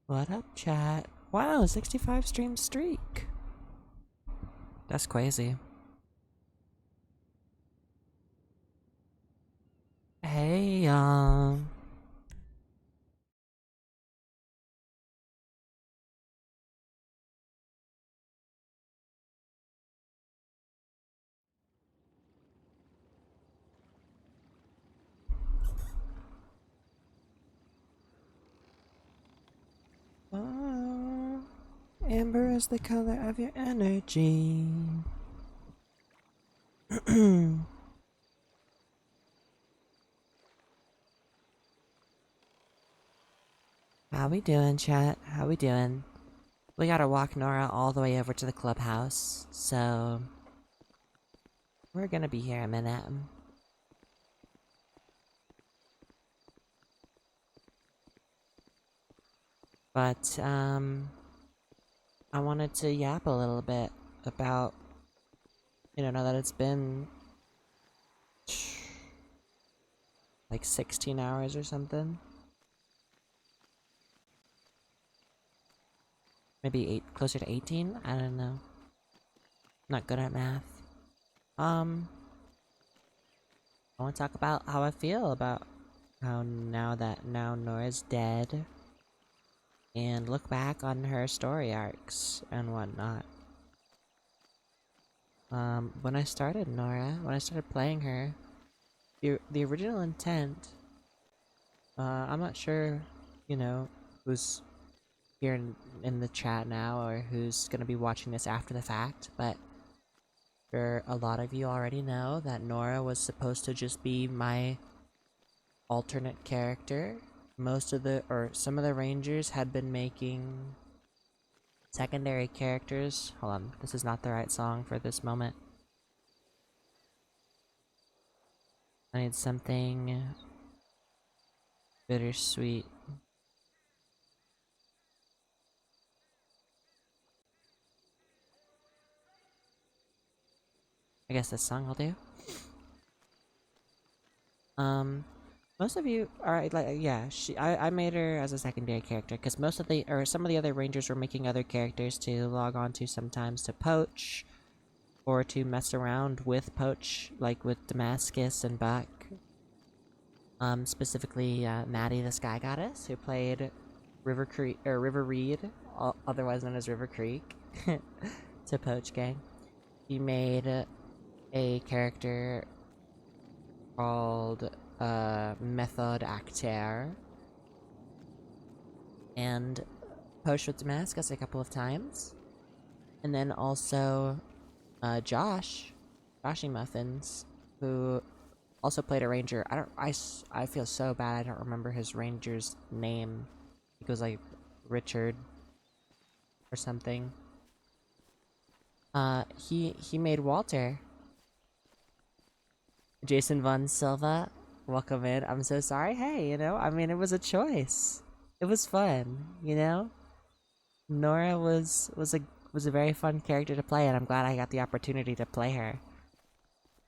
What up, chat? Wow, 65 stream streak. That's crazy. Hey, uh, amber is the color of your energy. How we doing, chat? How we doing? We gotta walk Nora all the way over to the clubhouse, so we're gonna be here a minute. But, I wanted to yap a little bit about, now that it's been like 16 hours or something. Maybe closer to 18? I don't know. Not good at math. I want to talk about how I feel about how now Nora's dead, and look back on her story arcs and whatnot. When I started Nora, when I started playing her, the original intent, I'm not sure, who's here in the chat now or who's gonna be watching this after the fact, but sure a lot of you already know that Nora was supposed to just be my alternate character. Some of the rangers had been making secondary characters. Hold on, this is not the right song for this moment. I need something bittersweet. I guess this song will do. Most of you are like, yeah, I made her as a secondary character because some of the other rangers were making other characters to log on to sometimes to poach or to mess around with poach, like with Damascus and Buck. Specifically, Maddie the Sky Goddess, who played River Reed, otherwise known as River Creek, to Poach Gang. He made a character called Method Actor, and poached with Damascus a couple of times. And then also Joshy Muffins, who also played a ranger. I feel so bad I don't remember his ranger's name. It was like Richard or something. He made Walter. Jason Von Silva, welcome in. I'm so sorry. Hey, I mean, it was a choice. It was fun, Nora was a very fun character to play, and I'm glad I got the opportunity to play her.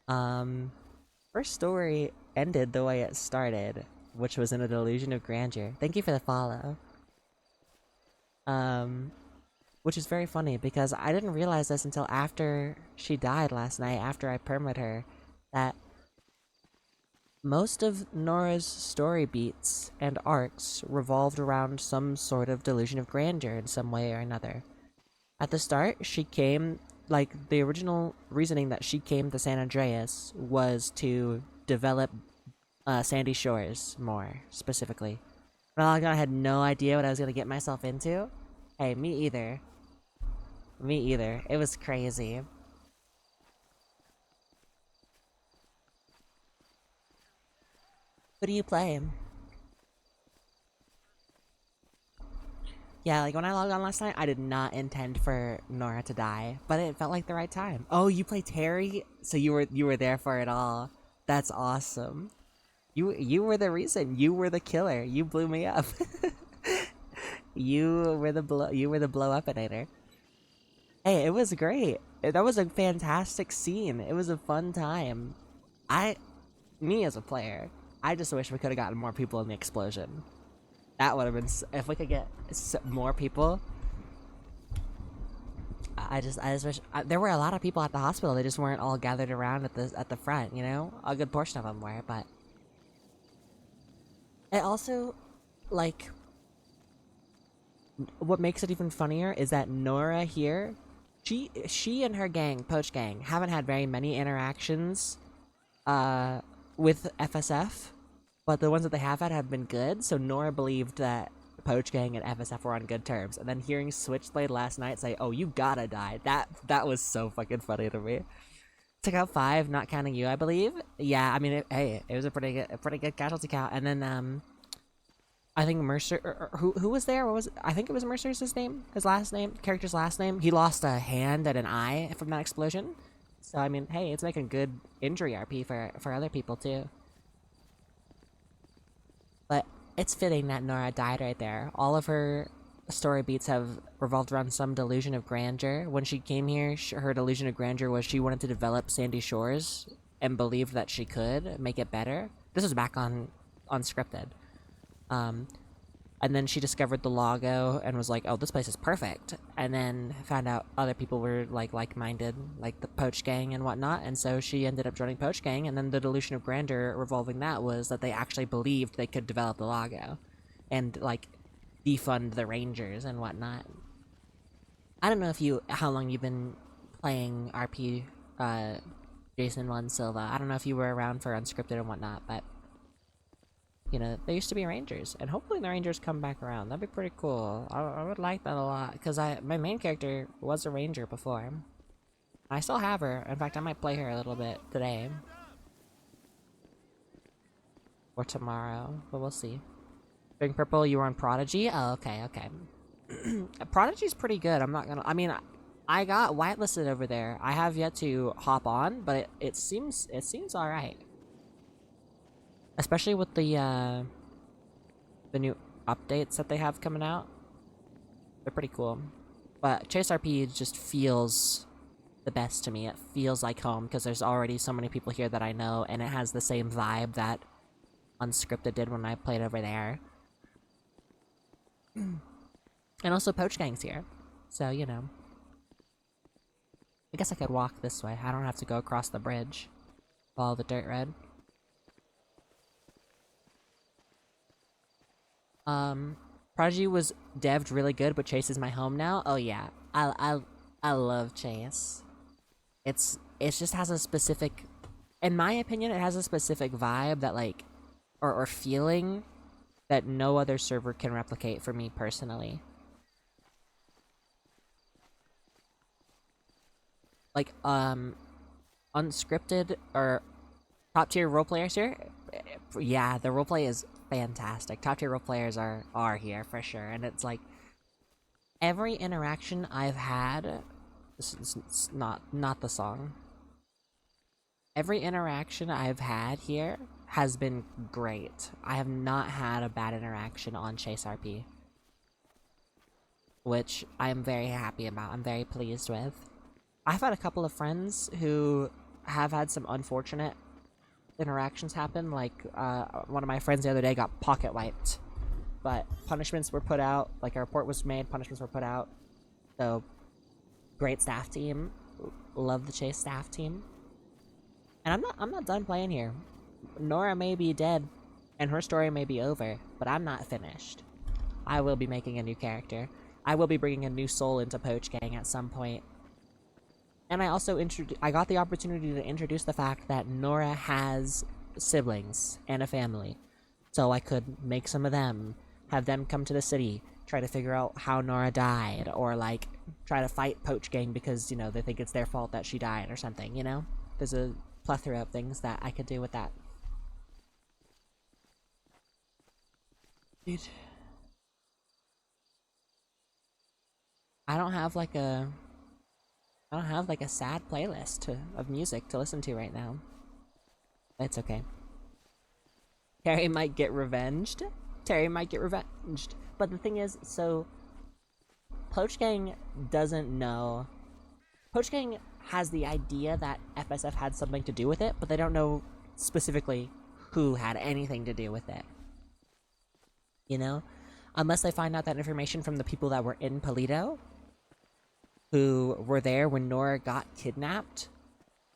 Her story ended the way it started, which was in a delusion of grandeur. Thank you for the follow. Which is very funny because I didn't realize this until after she died last night, after I permed her, that most of Nora's story beats and arcs revolved around some sort of delusion of grandeur in some way or another. At the start, she came, like, the original reasoning that she came to San Andreas was to develop Sandy Shores more, specifically. When I had no idea what I was gonna get myself into. Hey, me either. Me either. It was crazy. What do you play? Yeah, like when I logged on last night, I did not intend for Nora to die, but it felt like the right time. Oh, you play Terry? So you were there for it all. That's awesome. You were the reason. You were the killer. You blew me up. You were the blow upinator. Hey, it was great. That was a fantastic scene. It was a fun time. Me as a player, I just wish we could have gotten more people in the explosion. That would have been if we could get more people. I just wish there were a lot of people at the hospital. They just weren't all gathered around at the front. You know, a good portion of them were, but it also, like, what makes it even funnier is that Nora here, she and her gang, Poach Gang, haven't had very many interactions, with FSF, but the ones that they have had have been good. So Nora believed that Poach Gang and FSF were on good terms, and then hearing Switchblade last night say, "Oh, you gotta die," that was so fucking funny to me. Took out 5, not counting you, I believe. Yeah, I mean, it was a pretty good casualty count. And then I think Mercer, who was there? What was it? I think it was Mercer's his name, character's last name. He lost a hand and an eye from that explosion. So I mean, hey, it's making good injury RP for other people too. But it's fitting that Nora died right there. All of her story beats have revolved around some delusion of grandeur. When she came here, her delusion of grandeur was she wanted to develop Sandy Shores and believed that she could make it better. This was back on Unscripted. And then she discovered the logo and was like, "Oh, this place is perfect." And then found out other people were like-minded, like the Poach Gang and whatnot. And so she ended up joining Poach Gang. And then the delusion of grandeur revolving that was that they actually believed they could develop the logo, and like defund the Rangers and whatnot. I don't know how long you've been playing RP, Jason One Silva. I don't know if you were around for Unscripted and whatnot, but you know, they used to be Rangers, and hopefully the Rangers come back around. That'd be pretty cool. I would like that a lot, because my main character was a Ranger before. I still have her. In fact, I might play her a little bit today. Or tomorrow, but we'll see. Being Purple, you were on Prodigy? Oh, okay. Prodigy's pretty good, I'm not gonna... I mean, I got whitelisted over there. I have yet to hop on, but it seems alright. Especially with the new updates that they have coming out. They're pretty cool. But ChaseRP just feels the best to me. It feels like home, because there's already so many people here that I know, and it has the same vibe that Unscripted did when I played over there. And also Poach Gang's here. So, you know. I guess I could walk this way. I don't have to go across the bridge. Follow the dirt road. Prodigy was devved really good, but Chase is my home now. Oh yeah, I love Chase. It just has a specific, in my opinion, it has a specific vibe that like, or feeling that no other server can replicate for me personally. Like, Unscripted or top tier roleplayers here. Yeah, the roleplay is fantastic. Top tier role players are here for sure, and it's like every interaction I've had. This is not the song. Every interaction I've had here has been great. I have not had a bad interaction on ChaseRP, which I'm very happy about. I'm very pleased with. I've had a couple of friends who have had some unfortunate interactions happen, like one of my friends the other day got pocket wiped, but punishments were put out, like a report was made, punishments were put out. So great staff team, love the Chase staff team. And I'm not done playing here. Nora may be dead and her story may be over, but I'm not finished. I will be making a new character. I will be bringing a new soul into Poach Gang at some point. And I also I got the opportunity to introduce the fact that Nora has siblings and a family. So I could make some of them, have them come to the city, try to figure out how Nora died, or like try to fight Poach Gang because, you know, they think it's their fault that she died or something, you know? There's a plethora of things that I could do with that. Dude. I don't have like a sad playlist of music to listen to right now. It's okay. Terry might get revenged. But the thing is, so Poach Gang doesn't know. Poach Gang has the idea that FSF had something to do with it, but they don't know specifically who had anything to do with it. You know? Unless they find out that information from the people that were in Polito, who were there when Nora got kidnapped,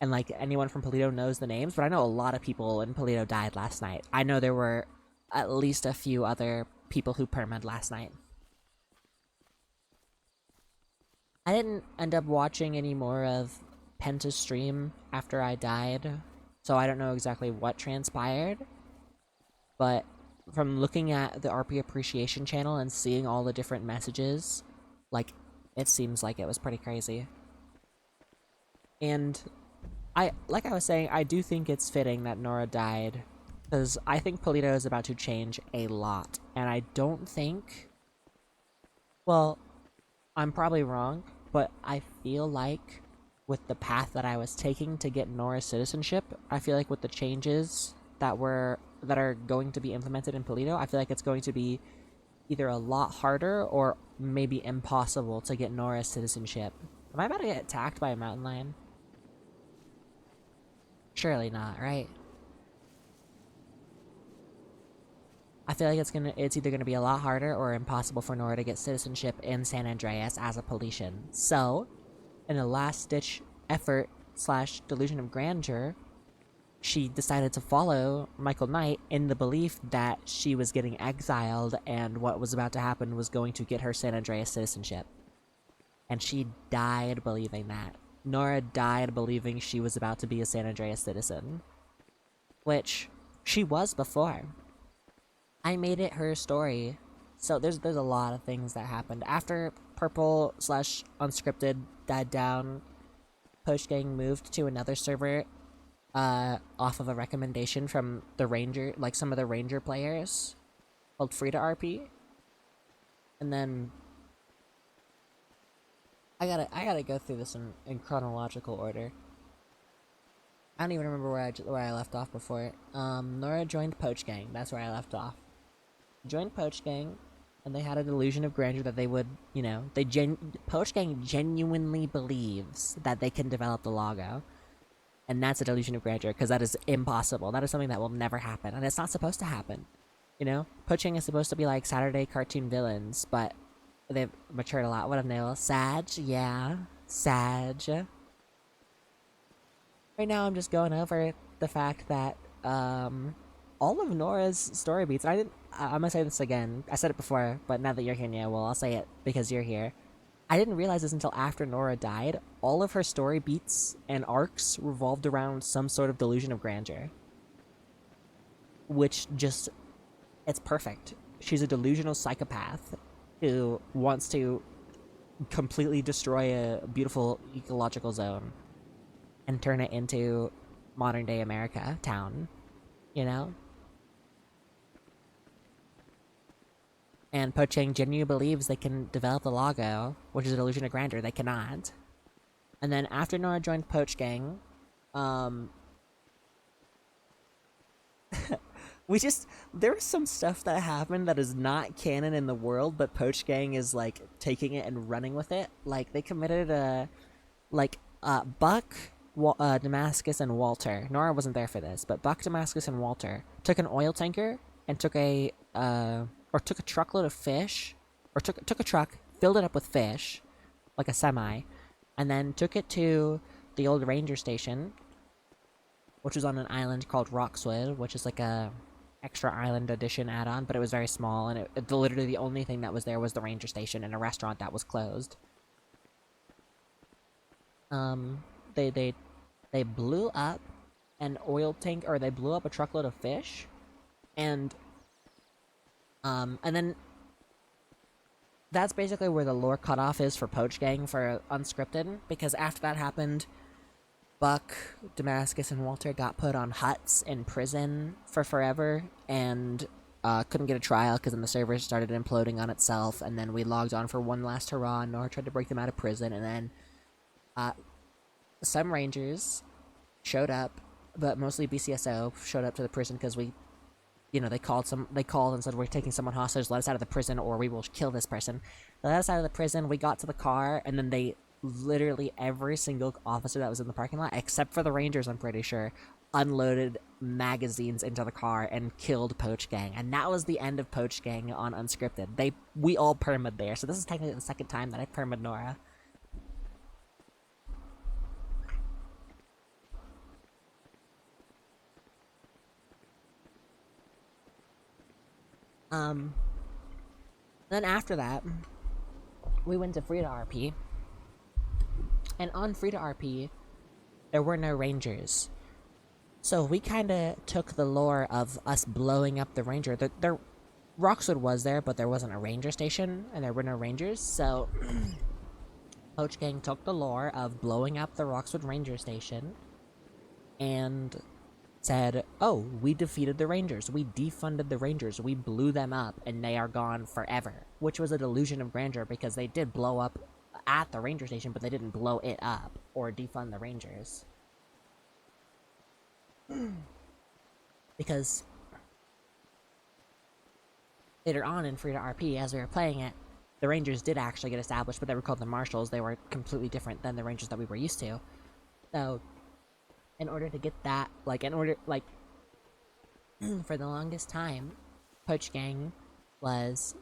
and like anyone from Polito knows the names, but I know a lot of people in Polito died last night. I know there were at least a few other people who permed last night. I didn't end up watching any more of Penta's stream after I died, so I don't know exactly what transpired, but from looking at the RP Appreciation channel and seeing all the different messages, like, it seems like it was pretty crazy. And like I was saying, I do think it's fitting that Nora died, because I think Polito is about to change a lot, and I don't think... Well, I'm probably wrong, but I feel like with the path that I was taking to get Nora's citizenship, I feel like with the changes that are going to be implemented in Polito, I feel like it's going to be either a lot harder or maybe impossible to get Nora's citizenship. Am I about to get attacked by a mountain lion? Surely not, right? I feel like it's either gonna be a lot harder or impossible for Nora to get citizenship in San Andreas as a Politian. So, in a last-ditch effort / delusion of grandeur, she decided to follow Michael Knight in the belief that she was getting exiled and what was about to happen was going to get her San Andreas citizenship. And she died believing that. Nora died believing she was about to be a San Andreas citizen. Which she was before. I made it her story. So there's a lot of things that happened. After Purple / Unscripted died down, Postgang moved to another server off of a recommendation from the Ranger, like some of the Ranger players, called Free to RP. And then I gotta go through this in chronological order. I don't even remember where I left off before. Nora joined Poach Gang. That's where I left off. Joined Poach Gang, and they had a delusion of grandeur that they would, you know, Poach Gang genuinely believes that they can develop the logo. And that's a delusion of grandeur, because that is impossible. That is something that will never happen, and it's not supposed to happen. You know? Poach Gang is supposed to be like Saturday cartoon villains, but they've matured a lot. What if they will? Sag? Yeah. Sag. Right now, I'm just going over the fact that, all of Nora's story beats, I'm gonna say this again. I said it before, but now that you're here, yeah, well, I'll say it because you're here. I didn't realize this until after Nora died. All of her story beats and arcs revolved around some sort of delusion of grandeur. Which just... it's perfect. She's a delusional psychopath who wants to completely destroy a beautiful ecological zone and turn it into modern-day America town, you know? And Poach Gang genuinely believes they can develop the logo, which is a delusion of grandeur. They cannot. And then after Nora joined Poach Gang, there was some stuff that happened that is not canon in the world, but Poach Gang is, like, taking it and running with it. Like, they committed Buck, Damascus, and Walter. Nora wasn't there for this, but Buck, Damascus, and Walter took an oil tanker and took a truckload of fish, or took a truck, filled it up with fish, like a semi, and then took it to the old ranger station, which was on an island called Roxwood, which is like a extra island edition add-on, but it was very small, and literally the only thing that was there was the ranger station and a restaurant that was closed. They blew up an oil tank, or they blew up a truckload of fish, and then that's basically where the lore cutoff is for Poach Gang for Unscripted, because after that happened, Buck, Damascus, and Walter got put on huts in prison for forever, and couldn't get a trial because then the server started imploding on itself, and then we logged on for one last hurrah, and Nora tried to break them out of prison, and then some rangers showed up, but mostly BCSO showed up to the prison because they called and said, we're taking someone hostage, let us out of the prison or we will kill this person. They let us out of the prison, we got to the car, and then literally every single officer that was in the parking lot, except for the rangers, I'm pretty sure, unloaded magazines into the car and killed Poach Gang, and that was the end of Poach Gang on Unscripted. We all perma'd there, so this is technically the second time that I perma'd Nora. Then after that, we went to Frida RP, and on Frida RP, there were no rangers. So we kind of took the lore of us blowing up the ranger. The Roxwood was there, but there wasn't a ranger station, and there were no rangers, so Poach Gang took the lore of blowing up the Roxwood ranger station, and said, oh, we defeated the rangers, we defunded the rangers, we blew them up, and they are gone forever. Which was a delusion of grandeur, because they did blow up at the ranger station, but they didn't blow it up, or defund the rangers. Because later on in Frida RP, as we were playing it, the rangers did actually get established, but they were called the marshals. They were completely different than the rangers that we were used to. So, in order to get that, for the longest time, Poach Gang was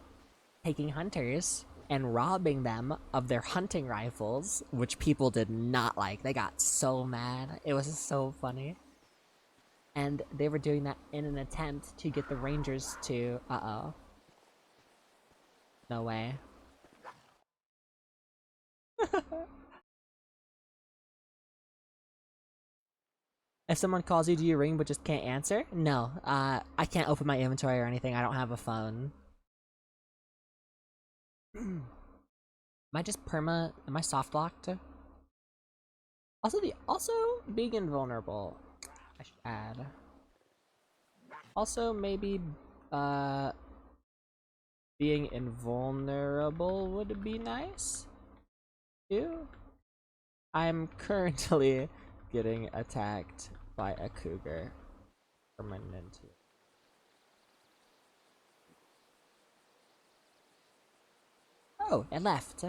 taking hunters and robbing them of their hunting rifles, which people did not like. They got so mad. It was so funny. And they were doing that in an attempt to get the rangers to... Uh-oh. No way. If someone calls you, do you ring but just can't answer? No, I can't open my inventory or anything. I don't have a phone. Am I just am I soft locked? Also being invulnerable, I should add. Also maybe being invulnerable would be nice too. I'm currently getting attacked by a cougar permanently. Oh, it left.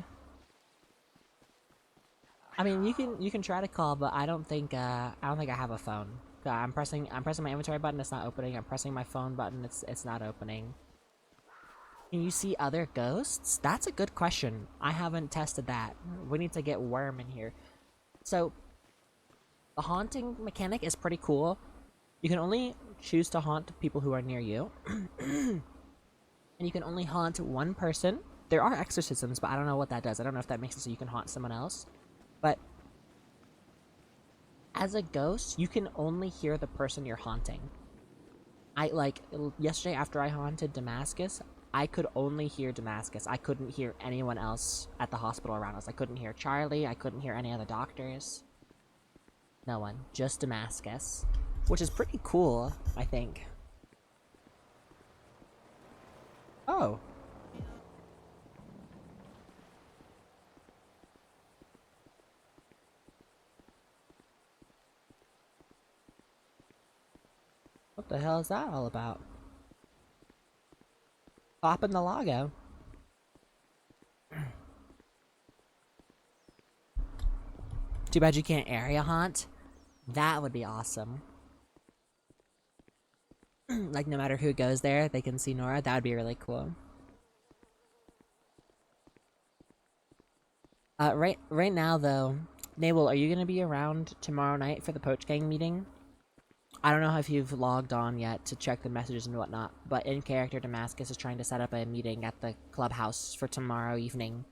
I mean, you can try to call, but I don't think I have a phone. I'm pressing my inventory button, it's not opening. I'm pressing my phone button, it's not opening. Can you see other ghosts? That's a good question. I haven't tested that. We need to get Worm in here. So, the haunting mechanic is pretty cool. You can only choose to haunt people who are near you. And you can only haunt one person. There are exorcisms, but I don't know what that does. I don't know if that makes it so you can haunt someone else. But as a ghost, you can only hear the person you're haunting. Yesterday after I haunted Damascus, I could only hear Damascus. I couldn't hear anyone else at the hospital around us. I couldn't hear Charlie. I couldn't hear any other doctors. No one. Just Damascus. Which is pretty cool, I think. Oh. What the hell is that all about? Popping the logo. Too bad you can't area haunt. That would be awesome. Like, no matter who goes there, they can see Nora. That would be really cool. Right now, though, Nabel, are you gonna be around tomorrow night for the Poach Gang meeting? I don't know if you've logged on yet to check the messages and whatnot, but in character, Damascus is trying to set up a meeting at the clubhouse for tomorrow evening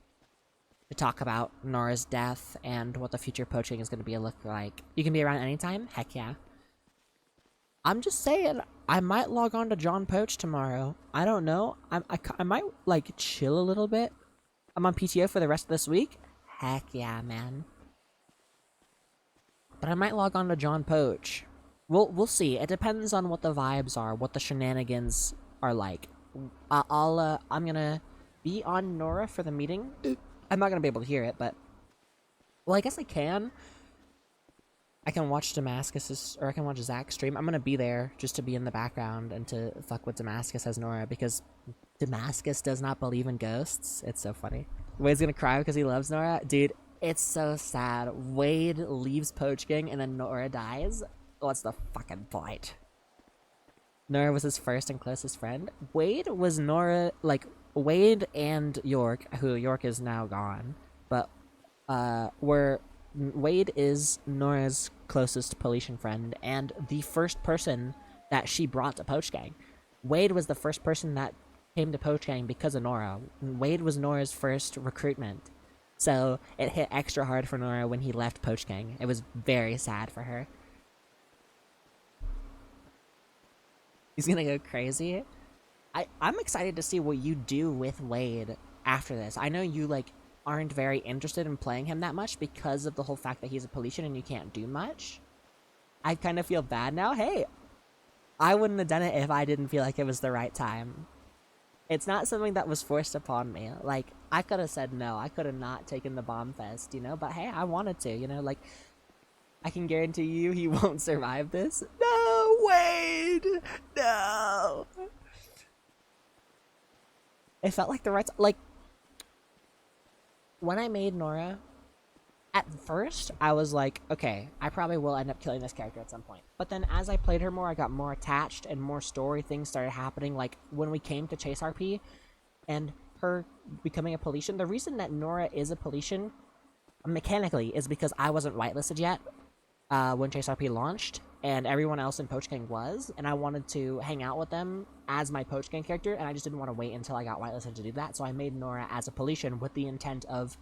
to talk about Nora's death and what the future poaching is going to be look like. You can be around anytime? Heck yeah. I'm just saying, I might log on to John Poach tomorrow. I don't know. I might, like, chill a little bit. I'm on PTO for the rest of this week. Heck yeah, man. But I might log on to John Poach. We'll see. It depends on what the vibes are, what the shenanigans are like. I'm gonna be on Nora for the meeting. I'm not gonna be able to hear it, but... Well, I guess I can. I can watch Damascus's, or I can watch Zach's stream. I'm gonna be there just to be in the background and to fuck with Damascus as Nora, because Damascus does not believe in ghosts. It's so funny. Wade's gonna cry because he loves Nora. Dude, it's so sad. Wade leaves Poach Gang and then Nora dies. what's the fucking point? Nora was his first and closest friend. Wade was Nora, like, Wade and York, who York is now gone, but, Wade is Nora's closest Polician friend, and the first person that she brought to Poach Gang. Wade was the first person that came to Poach Gang because of Nora. Wade was Nora's first recruitment. So, it hit extra hard for Nora when he left Poach Gang. It was very sad for her. He's gonna go crazy. I'm excited to see what you do with Wade after this. I know you, like, aren't very interested in playing him that much because of the whole fact that he's a Polician and you can't do much. I kind of feel bad now. Hey, I wouldn't have done it if I didn't feel like it was the right time. It's not something that was forced upon me. Like, I could have said no. I could have not taken the bomb fest, you know? But hey, I wanted to, you know? Like, I can guarantee you he won't survive this. No, Wade! No! It felt like the right... Like, when I made Nora, at first, I was like, okay, I probably will end up killing this character at some point. But then as I played her more, I got more attached and more story things started happening. Like, when we came to ChaseRP and her becoming a Polician, the reason that Nora is a Polician, mechanically, is because I wasn't whitelisted yet when ChaseRP launched, and everyone else in Poach Gang was, and I wanted to hang out with them as my Poach Gang character, and I just didn't want to wait until I got whitelisted to do that, so I made Nora as a Polician with the intent of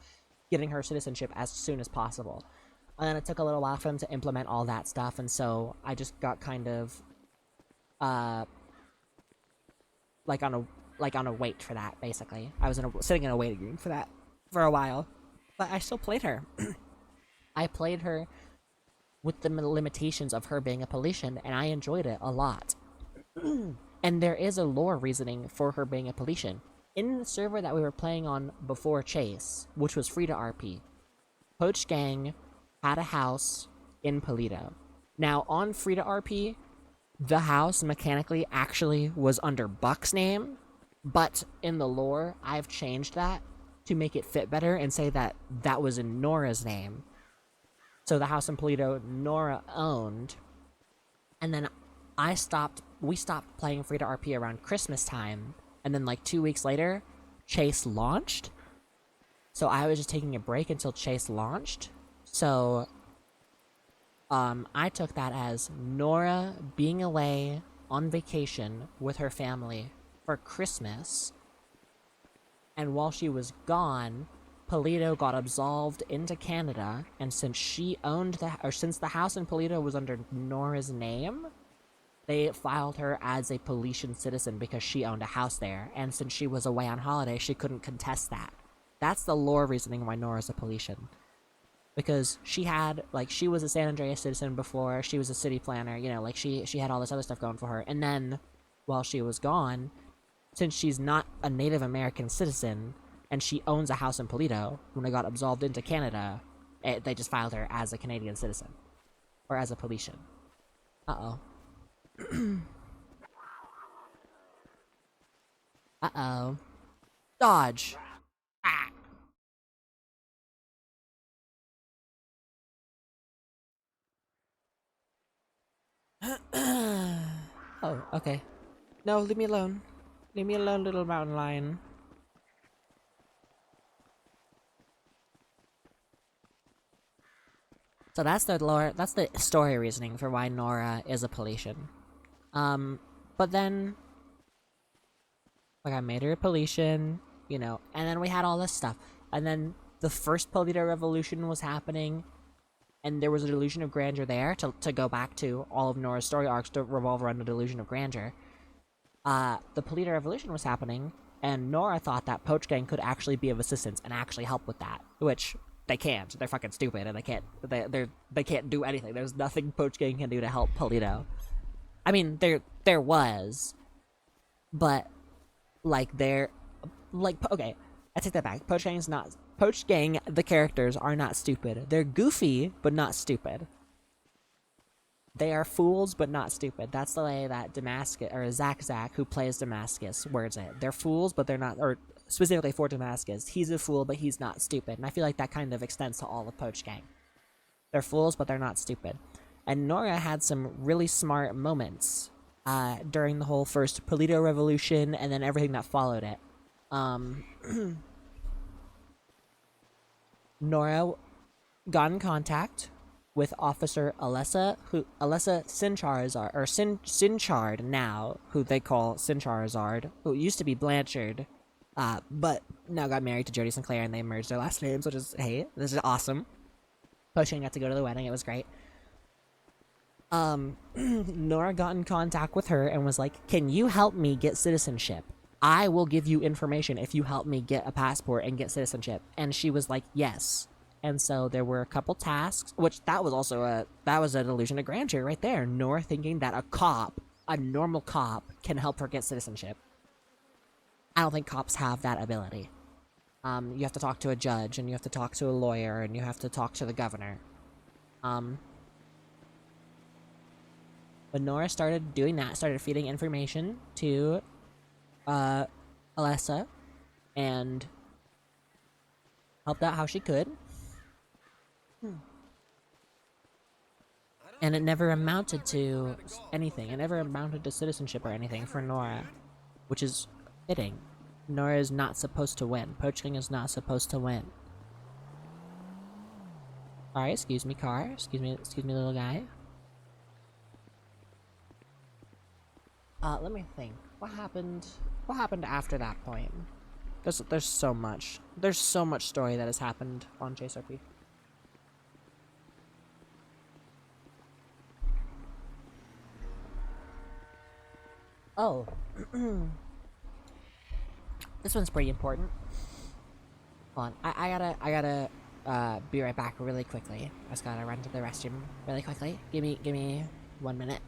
getting her citizenship as soon as possible. And then it took a little while for them to implement all that stuff, and so I just got kind of, like on a wait for that, basically. I was sitting in a waiting room for that for a while. But I still played her. I played her with the limitations of her being a Polician, and I enjoyed it a lot. And there is a lore reasoning for her being a Polician. In the server that we were playing on before Chase, which was free to RP, Poach Gang had a house in Polito. Now, on free to RP, the house mechanically actually was under Buck's name, but in the lore, I've changed that to make it fit better and say that that was in Nora's name. So the house in Polito, Nora owned, and then we stopped playing free to RP around Christmas time, and then like 2 weeks later, Chase launched. So I was just taking a break until Chase launched. So I took that as Nora being away on vacation with her family for Christmas, and while she was gone, Polito got absolved into Canada, and since since the house in Polito was under Nora's name, they filed her as a Polician citizen because she owned a house there, and since she was away on holiday, she couldn't contest that. That's the lore reasoning why Nora's a Polician. Because she was a San Andreas citizen before, she was a city planner, you know, like, she had all this other stuff going for her, and then, while she was gone, since she's not a Native American citizen, and she owns a house in Polito, when they got absolved into Canada, they just filed her as a Canadian citizen. Or as a Polician. Uh-oh. Uh-oh. Dodge! Ah! Oh, okay. No, leave me alone. Leave me alone, little mountain lion. So that's the story reasoning for why Nora is a Polician. But then, like, I made her a Polician, you know, and then we had all this stuff. And then the first Polito Revolution was happening, and there was a delusion of grandeur there, to go back to all of Nora's story arcs to revolve around the delusion of grandeur. The Polito Revolution was happening, and Nora thought that Poach Gang could actually be of assistance and actually help with that, which they can't. They're fucking stupid, and they can't do anything. There's nothing Poach Gang can do to help Polito. I mean, there was, but, like, okay, I take that back. Poach Gang, the characters, are not stupid. They're goofy, but not stupid. They are fools, but not stupid. That's the way that Damascus, or Zach, who plays Damascus, words it. They're fools, but they're not, or specifically for Damascus, he's a fool, but he's not stupid. And I feel like that kind of extends to all of Poach Gang. They're fools, but they're not stupid. And Nora had some really smart moments during the whole first Polito Revolution and then everything that followed it. Um, Nora got in contact with Officer Alessa Sincharzard, or Sinchard now, who they call Sincharzard, who used to be Blanchard, but now got married to Jodie Sinclair and they merged their last names, which is, hey, this is awesome. Potion got to go to the wedding, it was great. Nora got in contact with her and was like, can you help me get citizenship? I will give you information if you help me get a passport and get citizenship. And she was like, yes. And so there were a couple tasks, which that was also that was an illusion of grandeur right there. Nora thinking that a normal cop, can help her get citizenship. I don't think cops have that ability. You have to talk to a judge, and you have to talk to a lawyer, and you have to talk to the governor. But Nora started doing that, started feeding information to Alessa, and helped out how she could. And it never amounted to anything. It never amounted to citizenship or anything for Nora, which is fitting. Nora is not supposed to win. Poach King is not supposed to win. Sorry, excuse me, car. Excuse me, little guy. Let me think. What happened after that point? There's so much. There's so much story that has happened on ChaseRP. Oh. This one's pretty important. Hold on. I gotta be right back really quickly. I just gotta run to the restroom really quickly. Give me 1 minute.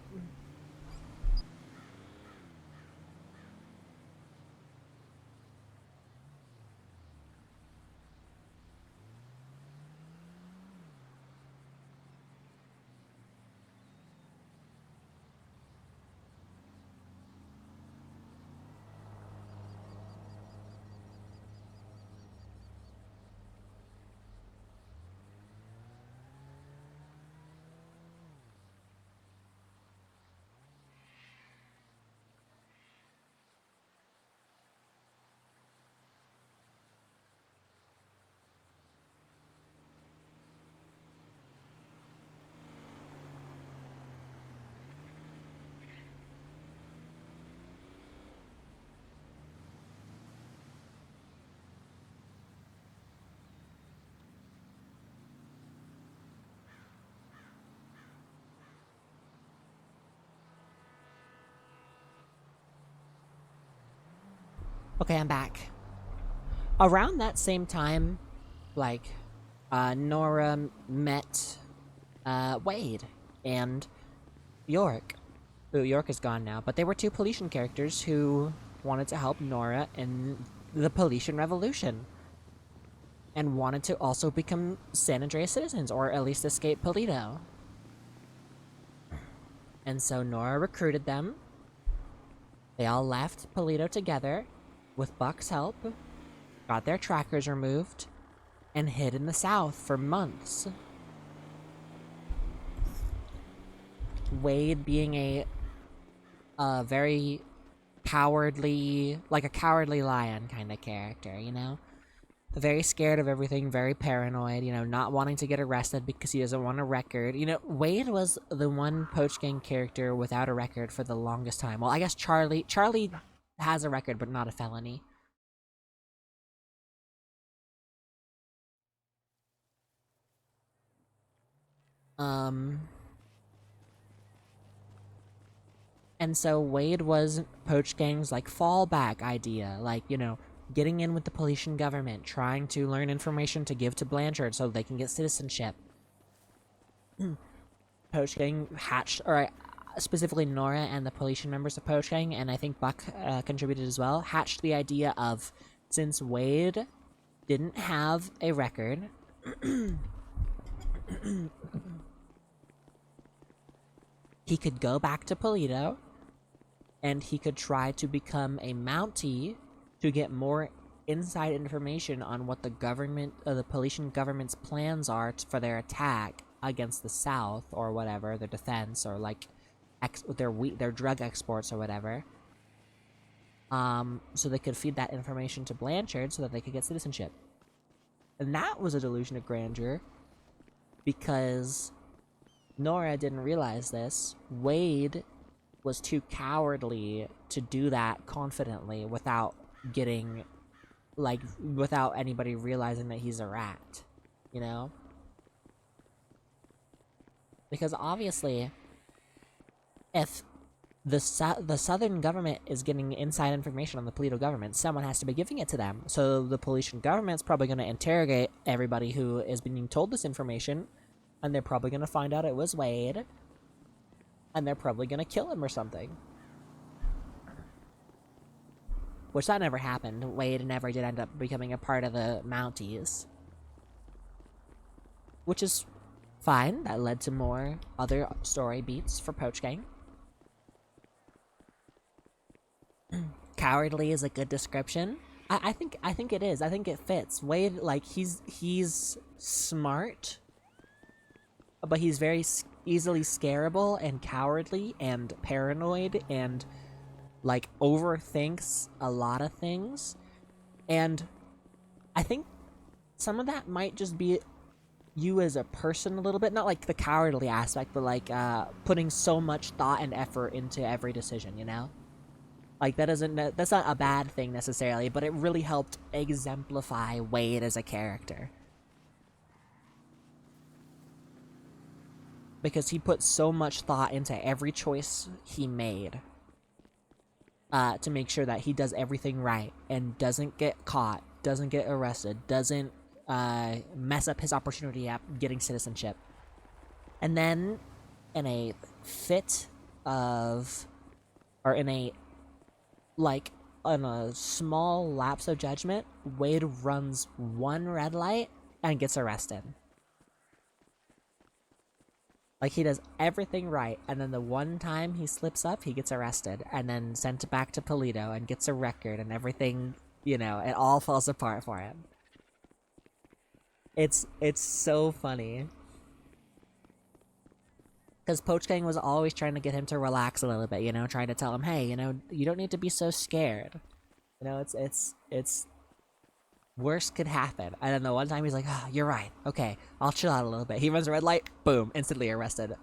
Okay, I'm back. Around that same time, like, Nora met, Wade and York. Ooh, York is gone now, but they were two Polician characters who wanted to help Nora in the Polician Revolution. And wanted to also become San Andreas citizens, or at least escape Polito. And so Nora recruited them. They all left Polito together, with Buck's help, got their trackers removed, and hid in the south for months. Wade being a very cowardly, like a cowardly lion kind of character, you know? Very scared of everything, very paranoid, you know, not wanting to get arrested because he doesn't want a record. You know, Wade was the one Poach Gang character without a record for the longest time. Well, I guess Charlie has a record, but not a felony. And so Wade was Poach Gang's, like, fallback idea. Like, you know, getting in with the Polician government, trying to learn information to give to Blanchard so they can get citizenship. Poach Gang hatched, or specifically Nora and the Polician members of Poach Gang, and I think Buck contributed as well, hatched the idea of, since Wade didn't have a record, he could go back to Polito, and he could try to become a Mountie to get more inside information on what the government, the Polician government's plans are for their attack, against the South or whatever, their defense or like their drug exports or whatever. So they could feed that information to Blanchard so that they could get citizenship. And that was a delusion of grandeur because Nora didn't realize this. Wade was too cowardly to do that confidently without getting, like, without anybody realizing that he's a rat, you know? Because obviously, if the southern government is getting inside information on the Polito government, someone has to be giving it to them. So the Politian government's probably going to interrogate everybody who is being told this information, and they're probably going to find out it was Wade, and they're probably going to kill him or something. Which that never happened. Wade never did end up becoming a part of the Mounties. Which is fine. That led to more other story beats for Poach Gang. Cowardly is a good description. I think it is. I think it fits. Wade, like, he's smart, but he's very easily scarable and cowardly and paranoid and, like, overthinks a lot of things. And I think some of that might just be you as a person a little bit. Not like the cowardly aspect, but like putting so much thought and effort into every decision, you know? Like, that's not a bad thing necessarily, but it really helped exemplify Wade as a character. Because he put so much thought into every choice he made to make sure that he does everything right and doesn't get caught, doesn't get arrested, doesn't mess up his opportunity at getting citizenship. And then, in a small lapse of judgment, Wade runs one red light and gets arrested. Like, he does everything right, and then the one time he slips up, he gets arrested, and then sent back to Polito and gets a record, and everything, you know, it all falls apart for him. It's so funny. Because Poach Gang was always trying to get him to relax a little bit, you know, trying to tell him, hey, you know, you don't need to be so scared. You know, it's worse could happen. And then the one time he's like, oh, you're right. Okay, I'll chill out a little bit. He runs a red light, boom, instantly arrested.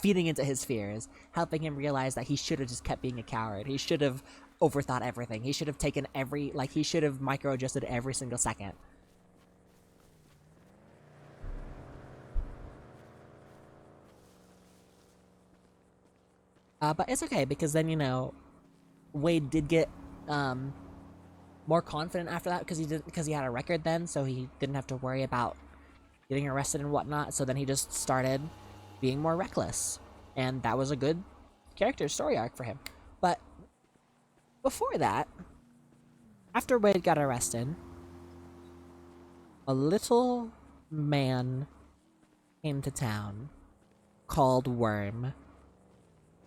Feeding into his fears, helping him realize that he should have just kept being a coward. He should have overthought everything. He should have taken he should have micro-adjusted every single second. But it's okay, because then, you know, Wade did get more confident after that because he had a record then, so he didn't have to worry about getting arrested and whatnot. So then he just started being more reckless, and that was a good character story arc for him. But before that, after Wade got arrested, a little man came to town called Worm.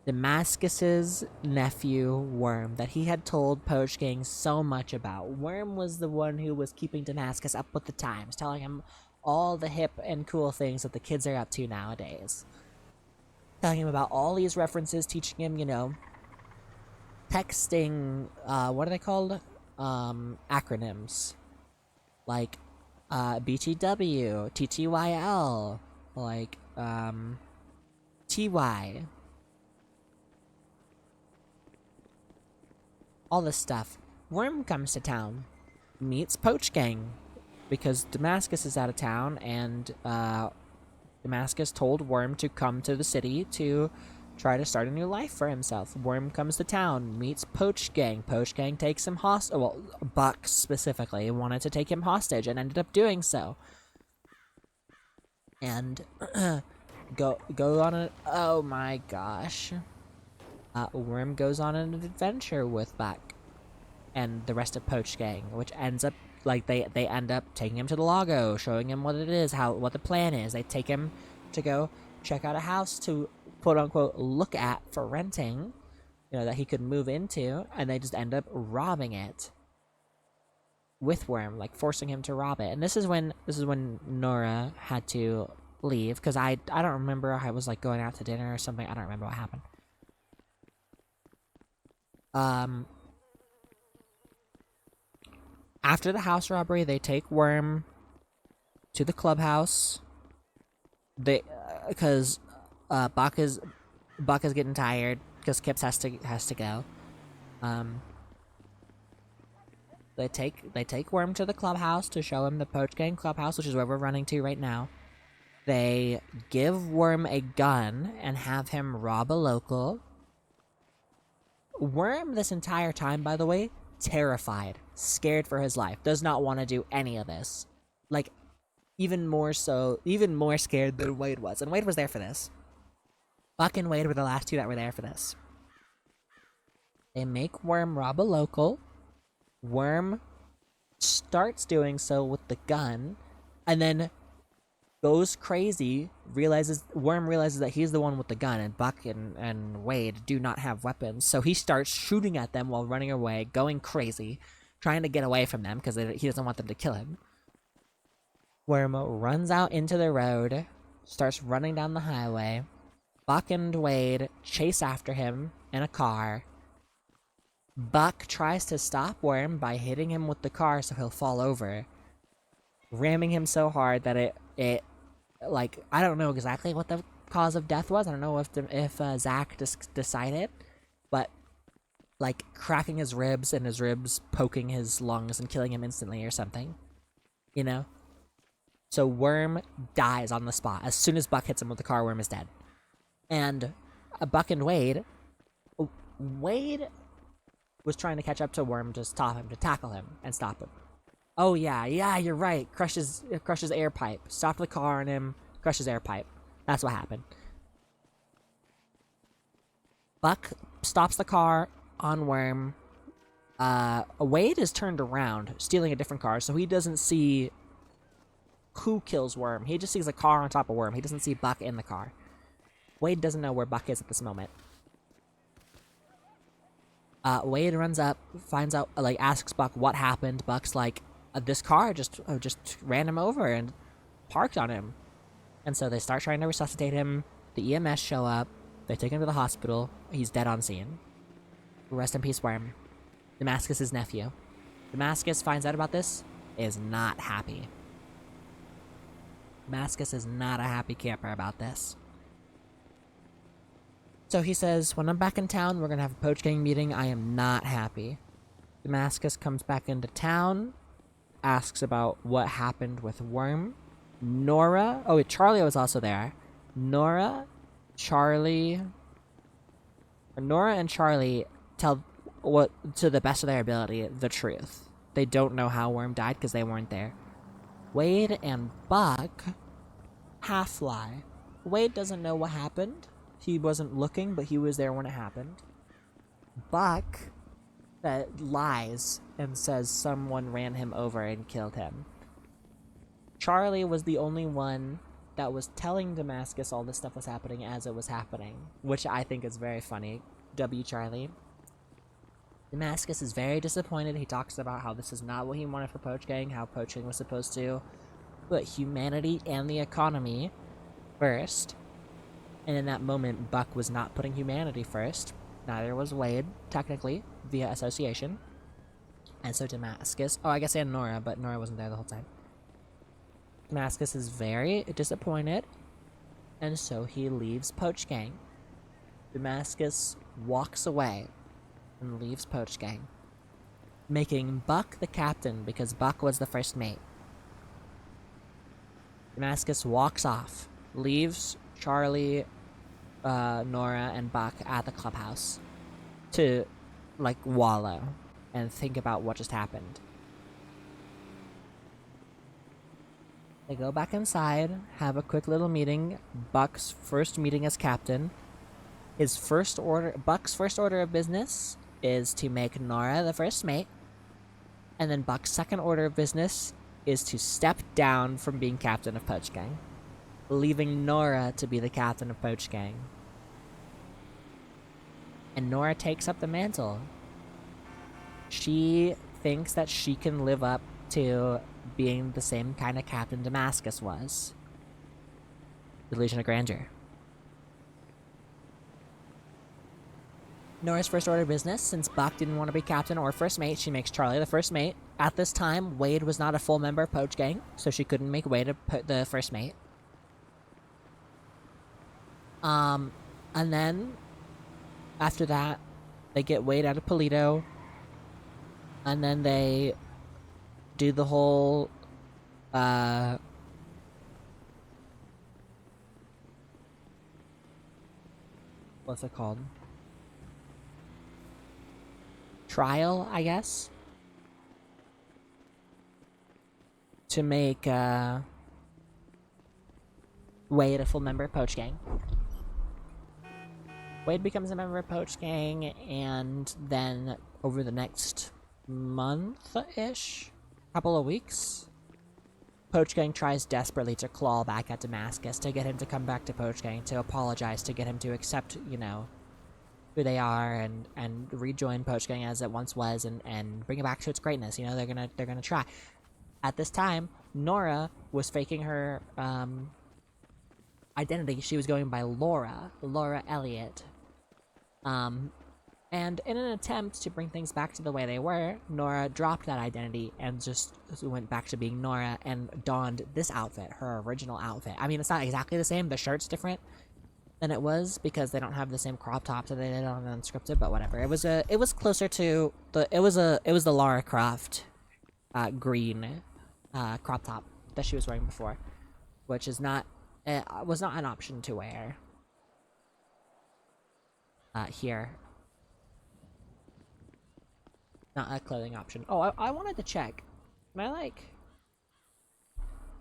Damascus's nephew, Worm, that he had told Poach Gang so much about. Worm was the one who was keeping Damascus up with the times, telling him all the hip and cool things that the kids are up to nowadays. Telling him about all these references, teaching him, you know, texting, what are they called? Acronyms. Like, BTW, TTYL, like, TY. All this stuff. Worm comes to town, meets Poach Gang, because Damascus is out of town, and Damascus told Worm to come to the city to try to start a new life for himself. Worm comes to town, meets Poach Gang. Poach Gang takes him hostage. Well, Buck specifically wanted to take him hostage and ended up doing so. And go on a... Oh my gosh. Worm goes on an adventure with Buck and the rest of Poach Gang, which ends up, like, they end up taking him to the Lago, showing him what it is, what the plan is. They take him to go check out a house to, quote-unquote, look at for renting, you know, that he could move into, and they just end up robbing it with Worm, like, forcing him to rob it. And this is when Nora had to, leave, because I don't remember. I was like going out to dinner or something. I don't remember what happened. After the house robbery, they take Worm to the clubhouse. Because Buck is getting tired because Kips has to go. They take Worm to the clubhouse to show him the Poach Gang clubhouse, which is where we're running to right now. They give Worm a gun and have him rob a local. Worm, this entire time, by the way, terrified, scared for his life, does not want to do any of this. Like, even more scared than Wade was. And Wade was there for this. Buck and Wade were the last two that were there for this. They make Worm rob a local. Worm starts doing so with the gun, and then goes crazy, Worm realizes that he's the one with the gun, and Buck and Wade do not have weapons, so he starts shooting at them while running away, going crazy, trying to get away from them because he doesn't want them to kill him. Worm runs out into the road, starts running down the highway. Buck and Wade chase after him in a car. Buck tries to stop Worm by hitting him with the car so he'll fall over, ramming him so hard that it like, I don't know exactly what the cause of death was. I don't know if Zach decided, but like cracking his ribs and his ribs poking his lungs and killing him instantly or something, you know? So Worm dies on the spot. As soon as Buck hits him with the car, Worm is dead. And Buck and Wade was trying to catch up to Worm to stop him, to tackle him and stop him. Oh yeah, you're right. Crushes air pipe. Stopped the car on him, crushes air pipe. That's what happened. Buck stops the car on Worm. Wade is turned around, stealing a different car, so he doesn't see who kills Worm. He just sees a car on top of Worm. He doesn't see Buck in the car. Wade doesn't know where Buck is at this moment. Wade runs up, finds out, like, asks Buck what happened. Buck's like, this car just ran him over and parked on him. And so they start trying to resuscitate him. The EMS show up. They take him to the hospital. He's dead on scene. Rest in peace, Worm. Damascus' nephew. Damascus finds out about this, is not happy. Damascus is not a happy camper about this. So he says, when I'm back in town, we're gonna have a Poach Gang meeting. I am not happy. Damascus comes back into town, asks about what happened with Worm. Charlie was also there. Nora and Charlie tell what, to the best of their ability, the truth. They don't know how Worm died because they weren't there. Wade and Buck half lie. Wade doesn't know what happened. He wasn't looking, but he was there when it happened. Buck lies and says someone ran him over and killed him. Charlie was the only one that was telling Damascus all this stuff was happening as it was happening, which I think is very funny. W. Charlie. Damascus is very disappointed. He talks about how this is not what he wanted for Poach Gang, how poaching was supposed to put humanity and the economy first. And in that moment, Buck was not putting humanity first. Neither was Wade, technically, via association. And so Damascus... Oh, I guess and Nora, but Nora wasn't there the whole time. Damascus is very disappointed, and so he leaves Poach Gang. Damascus walks away and leaves Poach Gang, making Buck the captain because Buck was the first mate. Damascus walks off, leaves Charlie, Nora, and Buck at the clubhouse to, like, wallow and think about what just happened. They go back inside, have a quick little meeting. Buck's first meeting as captain. Buck's first order of business is to make Nora the first mate. And then Buck's second order of business is to step down from being captain of Poach Gang, leaving Nora to be the captain of Poach Gang. And Nora takes up the mantle. She thinks that she can live up to being the same kind of captain Damascus was. Delusion of grandeur. Nora's first order of business, since Buck didn't want to be captain or first mate, she makes Charlie the first mate. At this time, Wade was not a full member of Poach Gang, so she couldn't make Wade the first mate. And then, after that, they get Wade out of Polito, and then they do the whole, what's it called? Trial, I guess, to make Wade a full member of Poach Gang. Wade becomes a member of Poach Gang, and then over the next month-ish, couple of weeks, Poach Gang tries desperately to claw back at Damascus to get him to come back to Poach Gang, to apologize, to get him to accept, you know, who they are and rejoin Poach Gang as it once was and bring it back to its greatness. You know, they're gonna try. At this time, Nora was faking her identity. She was going by Laura Elliott. And in an attempt to bring things back to the way they were, Nora dropped that identity and just went back to being Nora and donned this outfit, her original outfit. I mean, it's not exactly the same. The shirt's different than it was because they don't have the same crop tops that they did on Unscripted, but whatever. It was closer to it was the Lara Croft green crop top that she was wearing before, which is not was not an option to wear here. Not a clothing option. Oh, I wanted to check. Can I, like,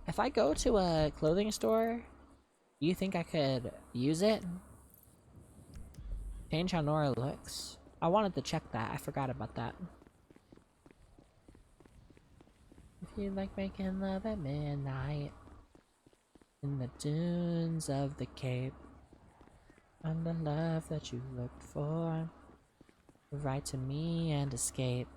if I go to a clothing store, do you think I could use it? Change how Nora looks? I wanted to check that. I forgot about that. If you like making love at midnight in the dunes of the Cape, find the love that you looked for, write to me and escape.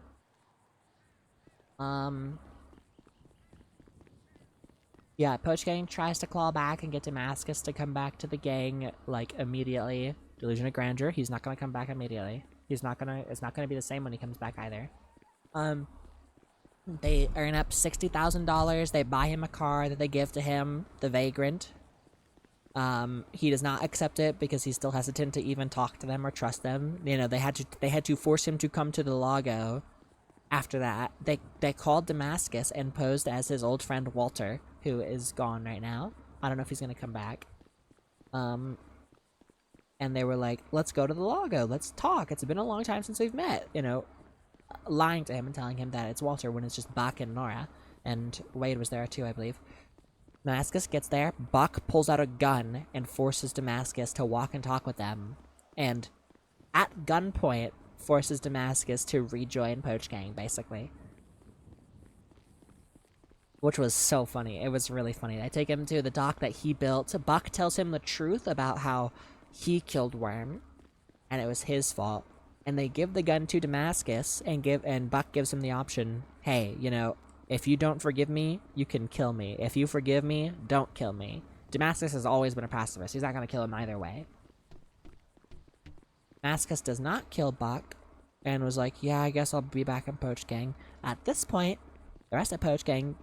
Yeah, Poach Gang tries to claw back and get Damascus to come back to the gang, like, immediately. Delusion of grandeur, he's not gonna come back immediately. It's not gonna be the same when he comes back either. They earn up $60,000, they buy him a car that they give to him, the Vagrant. He does not accept it because he's still hesitant to even talk to them or trust them. You know, they had to force him to come to the Lago. After that, they called Damascus and posed as his old friend Walter, who is gone right now. I don't know if he's gonna come back. And they were like, let's go to the Lago, let's talk, it's been a long time since we've met, you know, lying to him and telling him that it's Walter when it's just Buck and Nora, and Wade was there too, I believe. Damascus gets there, Buck pulls out a gun and forces Damascus to walk and talk with them, and at gunpoint forces Damascus to rejoin Poach Gang, basically. Which was so funny. It was really funny. They take him to the dock that he built. Buck tells him the truth about how he killed Worm, and it was his fault. And they give the gun to Damascus, and Buck gives him the option, hey, you know, if you don't forgive me, you can kill me. If you forgive me, don't kill me. Damascus has always been a pacifist. He's not going to kill him either way. Damascus does not kill Buck, and was like, yeah, I guess I'll be back in Poach Gang. At this point, the rest of Poach Gang...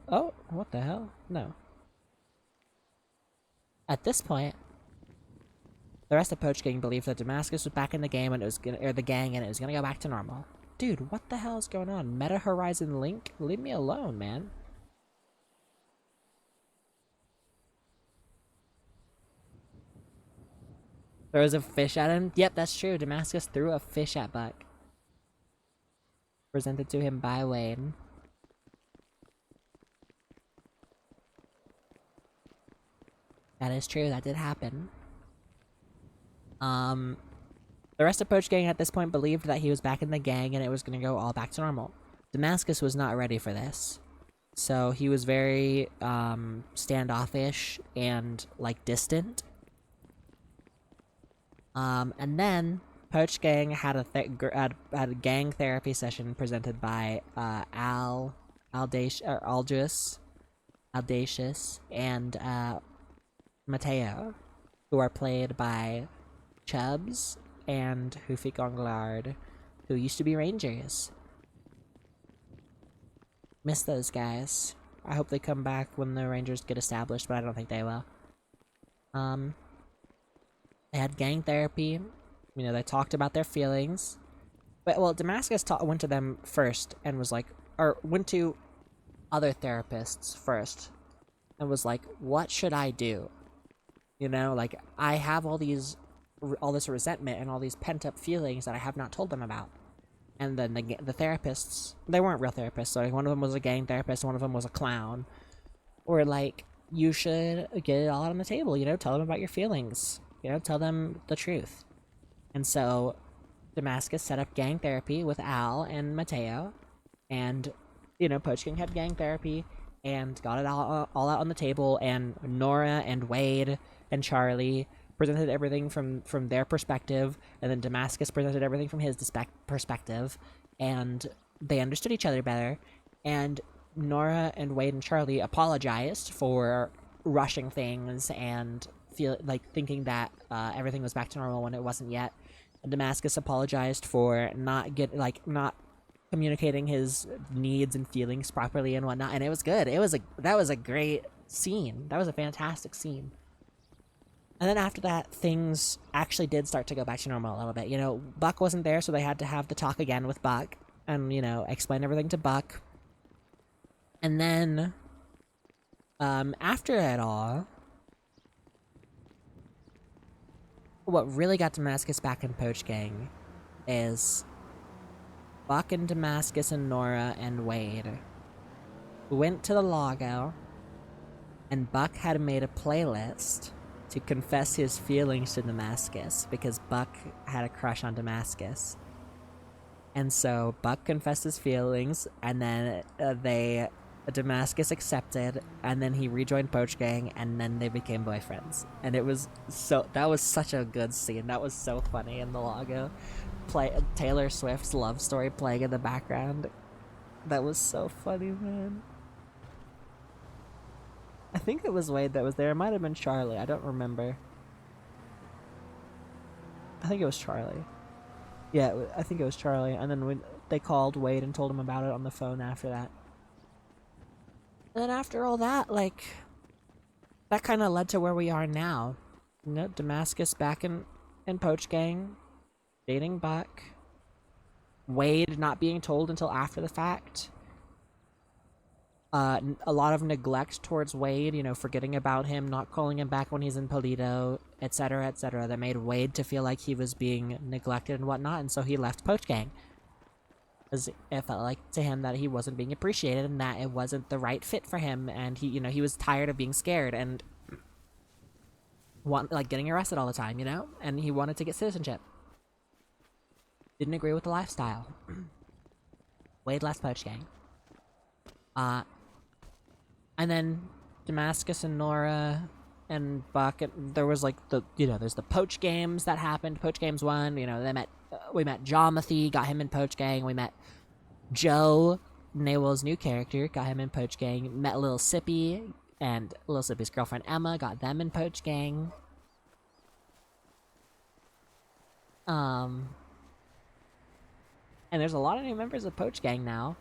Oh, what the hell? No. At this point, the rest of Poach Gang believed that Damascus was back in the game and it was the gang, and it was gonna go back to normal. Dude, what the hell is going on? Meta Horizon Link? Leave me alone, man. Throws a fish at him? Yep, that's true. Damascus threw a fish at Buck. Presented to him by Wade. That is true, that did happen. The rest of Poach Gang at this point believed that he was back in the gang and it was gonna go all back to normal. Damascus was not ready for this. So he was very, standoffish and, like, distant. And then Poach Gang had a gang therapy session presented by, Audacious, and, Mateo, who are played by Chubbs and Hoofy Gonglard, who used to be Rangers. Miss those guys. I hope they come back when the Rangers get established, but I don't think they will. They had gang therapy. You know, they talked about their feelings. But, well, Damascus went to them first and was like, or went to other therapists first and was like, what should I do? You know, like, I have all this resentment and all these pent-up feelings that I have not told them about. And then the therapists, they weren't real therapists, so one of them was a gang therapist, one of them was a clown. Or like, you should get it all out on the table, you know, tell them about your feelings. You know, tell them the truth. And so, Damascus set up gang therapy with Al and Mateo. And, you know, Poach King had gang therapy and got it all out on the table. And Nora and Wade and Charlie presented everything from their perspective, and then Damascus presented everything from his perspective, and they understood each other better, and Nora and Wade and Charlie apologized for rushing things and thinking that everything was back to normal when it wasn't yet. And Damascus apologized for not communicating his needs and feelings properly and whatnot, and it was good. That was a great scene. That was a fantastic scene. And then after that, things actually did start to go back to normal a little bit. You know, Buck wasn't there, so they had to have the talk again with Buck and, you know, explain everything to Buck. And then, after it all, what really got Damascus back in Poach Gang is Buck and Damascus and Nora and Wade went to the Lago, and Buck had made a playlist to confess his feelings to Damascus, because Buck had a crush on Damascus. And so Buck confessed his feelings, and then Damascus accepted, and then he rejoined Poach Gang, and then they became boyfriends. And that was such a good scene. That was so funny in the Lago. Taylor Swift's love story playing in the background. That was so funny, man. I think it was Wade that was there. It might have been Charlie. I don't remember. I think it was Charlie. Yeah, I think it was Charlie. And then when they called Wade and told him about it on the phone after that. And then after all that, like, that kind of led to where we are now. You know, Damascus back in Poach Gang, dating Buck. Wade not being told until after the fact. A lot of neglect towards Wade, you know, forgetting about him, not calling him back when he's in Polito, etc., that made Wade to feel like he was being neglected and whatnot, and so he left Poach Gang. Because it felt like to him that he wasn't being appreciated and that it wasn't the right fit for him, and he was tired of being scared and getting arrested all the time, you know? And he wanted to get citizenship. Didn't agree with the lifestyle. Wade left Poach Gang. And then Damascus and Nora and Buck, there was like there's the Poach Games that happened. Poach Games 1, you know, we met Jomathy, got him in Poach Gang. We met Joe, Nawal's new character, got him in Poach Gang. Met Lil Sippy and Lil Sippy's girlfriend Emma, got them in Poach Gang. And there's a lot of new members of Poach Gang now,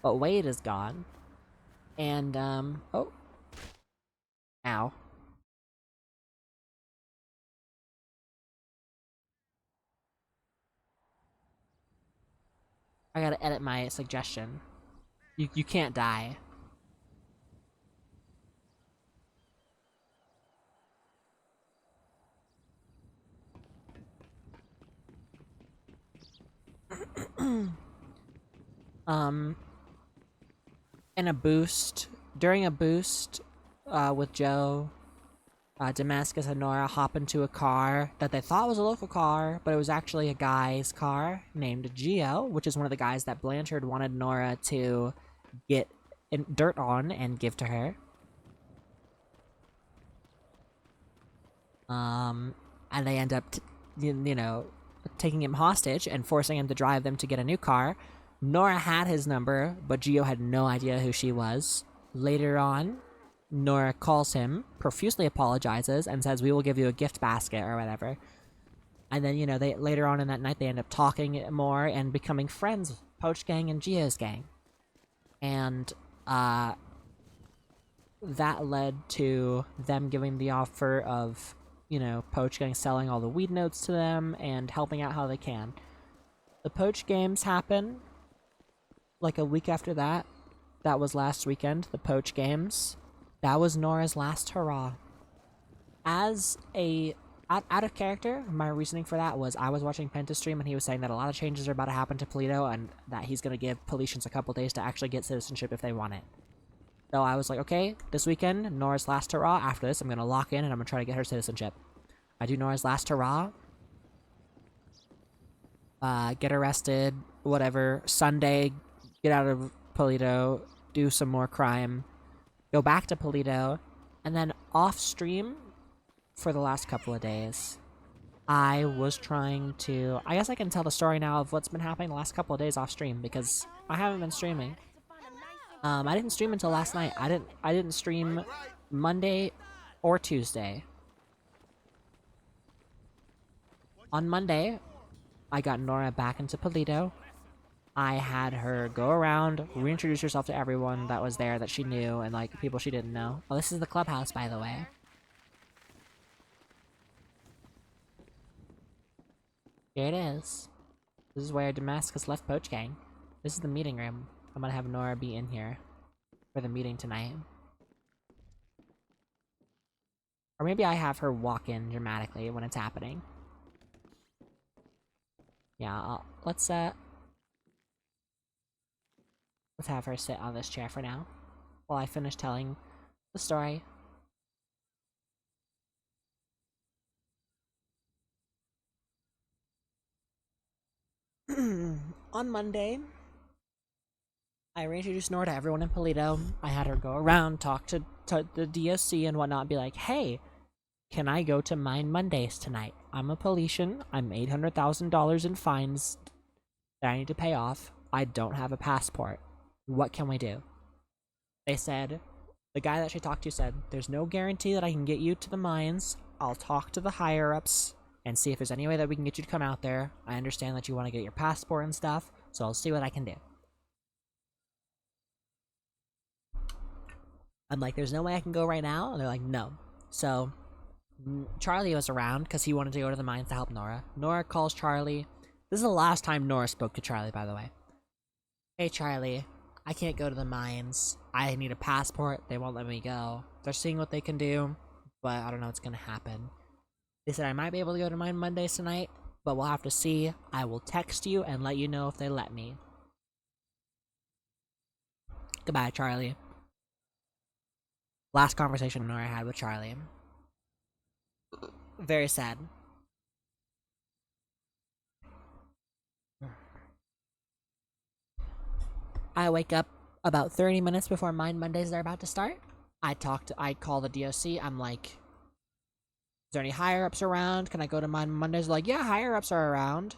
but Wade is gone. And, oh. Ow. I gotta edit my suggestion. You can't die. During a boost, with Joe, Damascus and Nora hop into a car that they thought was a local car, but it was actually a guy's car named Gio, which is one of the guys that Blanchard wanted Nora to get dirt on and give to her. And they end up, taking him hostage and forcing him to drive them to get a new car. Nora had his number, but Gio had no idea who she was. Later on, Nora calls him, profusely apologizes, and says, "We will give you a gift basket," or whatever. And then, they later on in that night, they end up talking more and becoming friends, Poach Gang and Gio's gang. And, that led to them giving the offer of, Poach Gang selling all the weed notes to them and helping out how they can. The Poach Games happen like a week after that. That was last weekend, the Poach Games. That was Nora's last hurrah. As a out of character, my reasoning for that was I was watching Penta stream and he was saying that a lot of changes are about to happen to Polito and that he's going to give Politians a couple days to actually get citizenship if they want it. So I was like, okay, this weekend, Nora's last hurrah. After this, I'm going to lock in and I'm going to try to get her citizenship. I do Nora's last hurrah. Get arrested, whatever. Sunday, get out of Polito, do some more crime, go back to Polito, and then off stream for the last couple of days, I was trying to... I guess I can tell the story now of what's been happening the last couple of days off stream, because I haven't been streaming. I didn't stream until last night. I didn't stream Monday or Tuesday. On Monday, I got Nora back into Polito. I had her go around, reintroduce herself to everyone that was there that she knew, and, like, people she didn't know. Oh, this is the clubhouse, by the way. Here it is. This is where Damascus left Poach Gang. This is the meeting room. I'm gonna have Nora be in here for the meeting tonight. Or maybe I have her walk in dramatically when it's happening. Yeah, let's have her sit on this chair for now, while I finish telling the story. On Monday, I reintroduced Nora to everyone in Polito. I had her go around, talk to the DSC and whatnot, be like, hey, can I go to Mine Mondays tonight? I'm a Politian. I'm $800,000 in fines that I need to pay off. I don't have a passport. What can we do? They said, the guy that she talked to said, there's no guarantee that I can get you to the mines. I'll talk to the higher-ups and see if there's any way that we can get you to come out there. I understand that you want to get your passport and stuff, so I'll see what I can do. I'm like, there's no way I can go right now? And they're like, no. So, Charlie was around because he wanted to go to the mines to help Nora. Nora calls Charlie. This is the last time Nora spoke to Charlie, by the way. Hey, Charlie. I can't go to the mines. I need a passport. They won't let me go. They're seeing what they can do, but I don't know what's gonna happen. They said I might be able to go to Mine Mondays tonight, but we'll have to see. I will text you and let you know if they let me. Goodbye, Charlie. Last conversation Nora had with Charlie. Very sad. I wake up about 30 minutes before Mine Mondays are about to start. I call the DOC. I'm like, is there any higher-ups around? Can I go to Mine Mondays? They're like, yeah, higher-ups are around.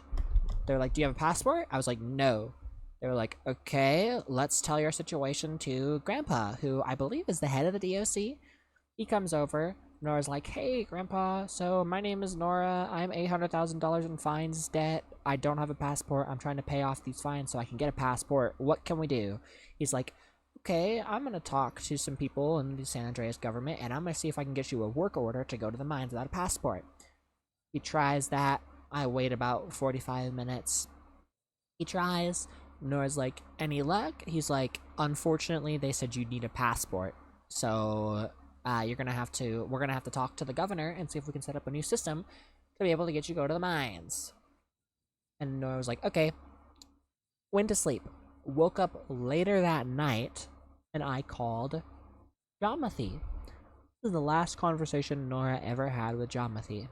They're like, do you have a passport? I was like, no. They were like, okay, let's tell your situation to Grandpa, who I believe is the head of the DOC. He comes over. Nora's like, hey, Grandpa, so my name is Nora. I'm $800,000 in fines debt. I don't have a passport. I'm trying to pay off these fines so I can get a passport. What can we do? He's like, okay, I'm going to talk to some people in the San Andreas government, and I'm going to see if I can get you a work order to go to the mines without a passport. He tries that. I wait about 45 minutes. He tries. Nora's like, any luck? He's like, unfortunately, they said you need a passport. So... we're gonna have to talk to the governor and see if we can set up a new system to be able to get you to go to the mines. And Nora was like, okay. Went to sleep. Woke up later that night, and I called Jomothy. This is the last conversation Nora ever had with Jomothy.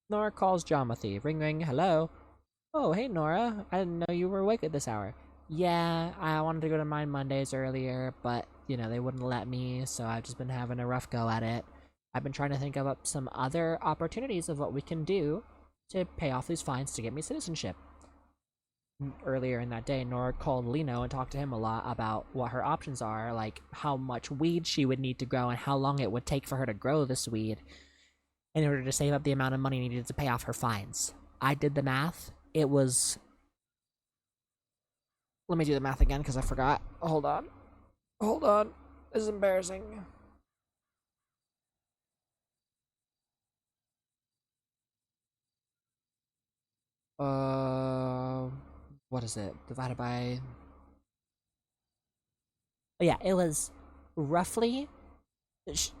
Nora calls Jomothy. Ring ring, hello. Oh, hey Nora. I didn't know you were awake at this hour. Yeah, I wanted to go to Mine Mondays earlier, but, they wouldn't let me, so I've just been having a rough go at it. I've been trying to think of some other opportunities of what we can do to pay off these fines to get me citizenship. earlier in that day, Nora called Lino and talked to him a lot about what her options are, like how much weed she would need to grow and how long it would take for her to grow this weed in order to save up the amount of money needed to pay off her fines. I did the math. It was. Let me do the math again because I forgot. Hold on. Hold on. This is embarrassing. Uh, what is it? Divided by. Oh, yeah, it was roughly.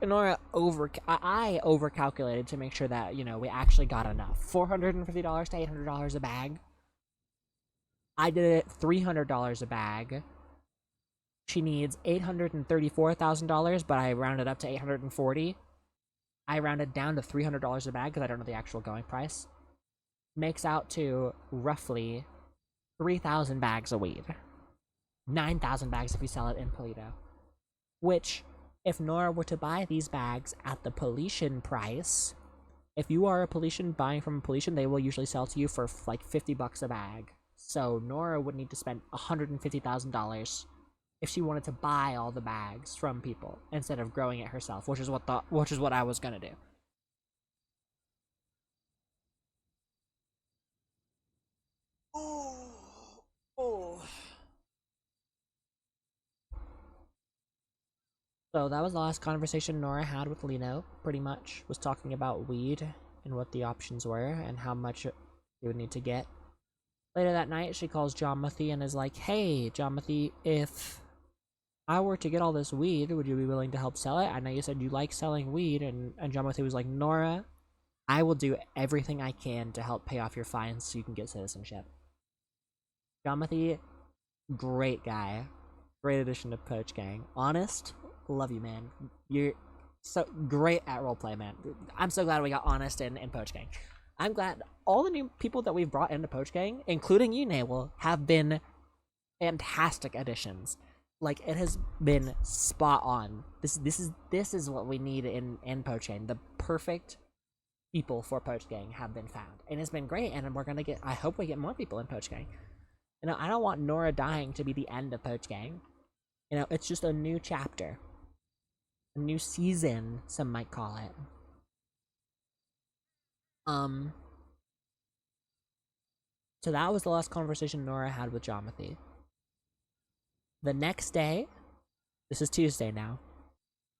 Nora I overcalculated to make sure that we actually got enough. $450 to $800 a bag. I did it $300 a bag. She needs $834,000, but I rounded up to 840. I rounded down to $300 a bag because I don't know the actual going price. Makes out to roughly 3,000 bags of weed. 9,000 bags if we sell it in Polito. Which, if Nora were to buy these bags at the Politian price, if you are a Politian buying from a Politian, they will usually sell to you for like $50 a bag. So Nora would need to spend $150,000 if she wanted to buy all the bags from people instead of growing it herself, which is what I was gonna do. Oh, oh. So that was the last conversation Nora had with Lino, pretty much. Was talking about weed and what the options were and how much you would need to get. Later that night, she calls Jomothy and is like, "Hey, Jomothy, if I were to get all this weed, would you be willing to help sell it? I know you said you like selling weed." And Jomothy was like, "Nora, I will do everything I can to help pay off your fines so you can get citizenship." Jomothy, great guy. Great addition to Poach Gang. Honest, love you, man. You're so great at roleplay, man. I'm so glad we got Honest in Poach Gang. I'm glad all the new people that we've brought into Poach Gang, including you, Naywell, have been fantastic additions. Like, it has been spot on. This is what we need in Poach Gang. The perfect people for Poach Gang have been found, and it's been great. And we're gonna get. I hope we get more people in Poach Gang. I don't want Nora dying to be the end of Poach Gang. It's just a new chapter, a new season, some might call it. So that was the last conversation Nora had with Jomothy. The next day, this is Tuesday now,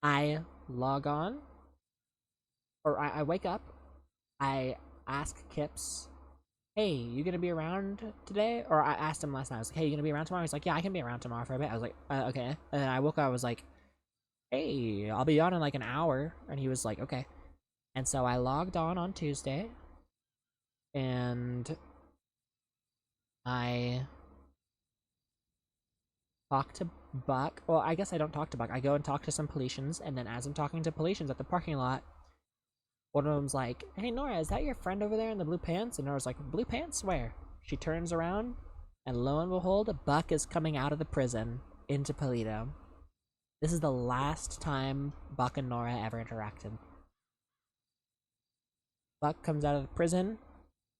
I log on, or I wake up, I ask Kips, "Hey, you gonna be around today?" Or I asked him last night, I was like, "Hey, you gonna be around tomorrow?" He's like, "Yeah, I can be around tomorrow for a bit." I was like, "Okay." And then I woke up, I was like, "Hey, I'll be on in like an hour." And he was like, "Okay." And so I logged on Tuesday, and I talk to Buck. Well, I guess I don't talk to Buck. I go and talk to some Politians, and then as I'm talking to Politians at the parking lot, one of them's like, "Hey, Nora, is that your friend over there in the blue pants?" And Nora's like, "Blue pants? Where?" She turns around, and lo and behold, Buck is coming out of the prison into Polito. This is the last time Buck and Nora ever interacted. Buck comes out of the prison.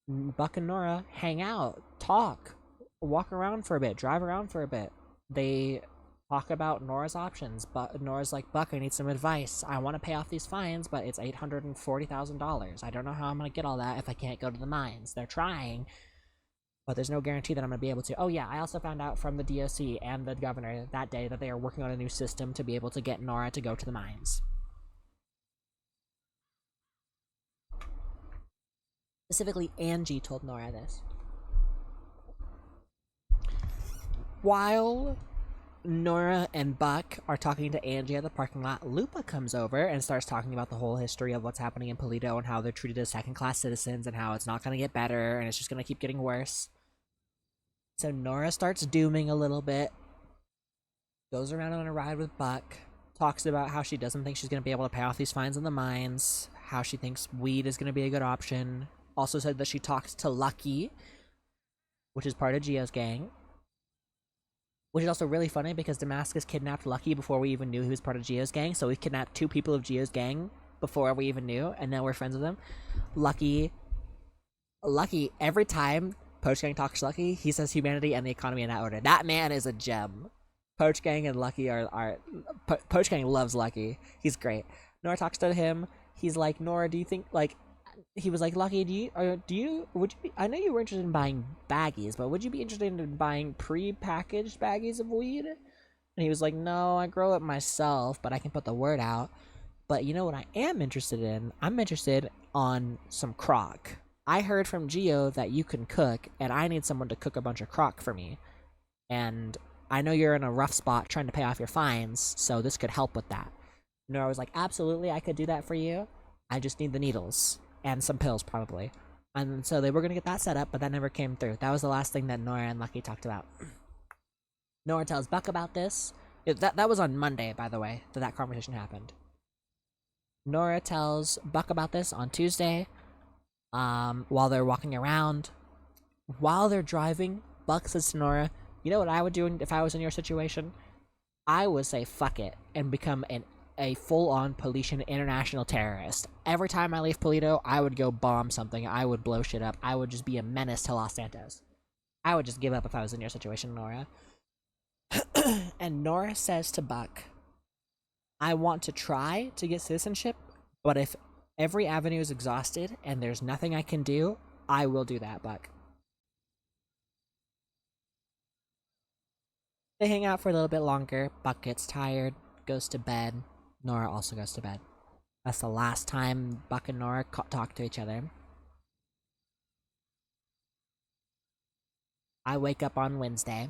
Buck and Nora hang out, talk, walk around for a bit, drive around for a bit. They talk about Nora's options, but Nora's like, "Buck, I need some advice. I want to pay off these fines, but it's $840,000. I don't know how I'm gonna get all that if I can't go to the mines." They're trying, but there's no guarantee that I'm gonna be able to. Oh yeah, I also found out from the DOC and the governor that day that they are working on a new system to be able to get Nora to go to the mines. Specifically, Angie told Nora this. While Nora and Buck are talking to Angie at the parking lot, Lupa comes over and starts talking about the whole history of what's happening in Polito and how they're treated as second-class citizens and how it's not going to get better and it's just going to keep getting worse. So Nora starts dooming a little bit, goes around on a ride with Buck, talks about how she doesn't think she's going to be able to pay off these fines in the mines, how she thinks weed is going to be a good option. Also said that she talks to Lucky, which is part of Gio's gang. Which is also really funny because Damascus kidnapped Lucky before we even knew he was part of Gio's gang. So we kidnapped 2 people of Gio's gang before we even knew, and now we're friends with them. Lucky, every time Poach Gang talks Lucky. He says humanity and the economy in that order. That man is a gem. Poach Gang and Lucky are Poach Gang loves Lucky. He's great. Nora talks to him. He's like, Nora, do you think like he was like, Lucky, would you be, I know you were interested in buying baggies, but would you be interested in buying pre-packaged baggies of weed? And he was like, no, I grow it myself, but I can put the word out. But you know what I am interested in? I'm interested on some crock. I heard from Geo that you can cook, and I need someone to cook a bunch of crock for me. And I know you're in a rough spot trying to pay off your fines, so this could help with that. Nora was like, absolutely, I could do that for you. I just need the needles. And some pills, probably. And so they were going to get that set up, but that never came through. That was the last thing that Nora and Lucky talked about. Nora tells Buck about this. That was on Monday, by the way, that conversation happened. Nora tells Buck about this on Tuesday, while they're walking around. While they're driving, Buck says to Nora, you know what I would do if I was in your situation? I would say fuck it and become a full-on Politian international terrorist. Every time I leave Polito, I would go bomb something. I would blow shit up. I would just be a menace to Los Santos. I would just give up if I was in your situation, Nora. And Nora says to Buck, I want to try to get citizenship, but if every avenue is exhausted and there's nothing I can do, I will do that, Buck. They hang out for a little bit longer. Buck gets tired, goes to bed. Nora also goes to bed. That's the last time Buck and Nora talk to each other. I wake up on Wednesday.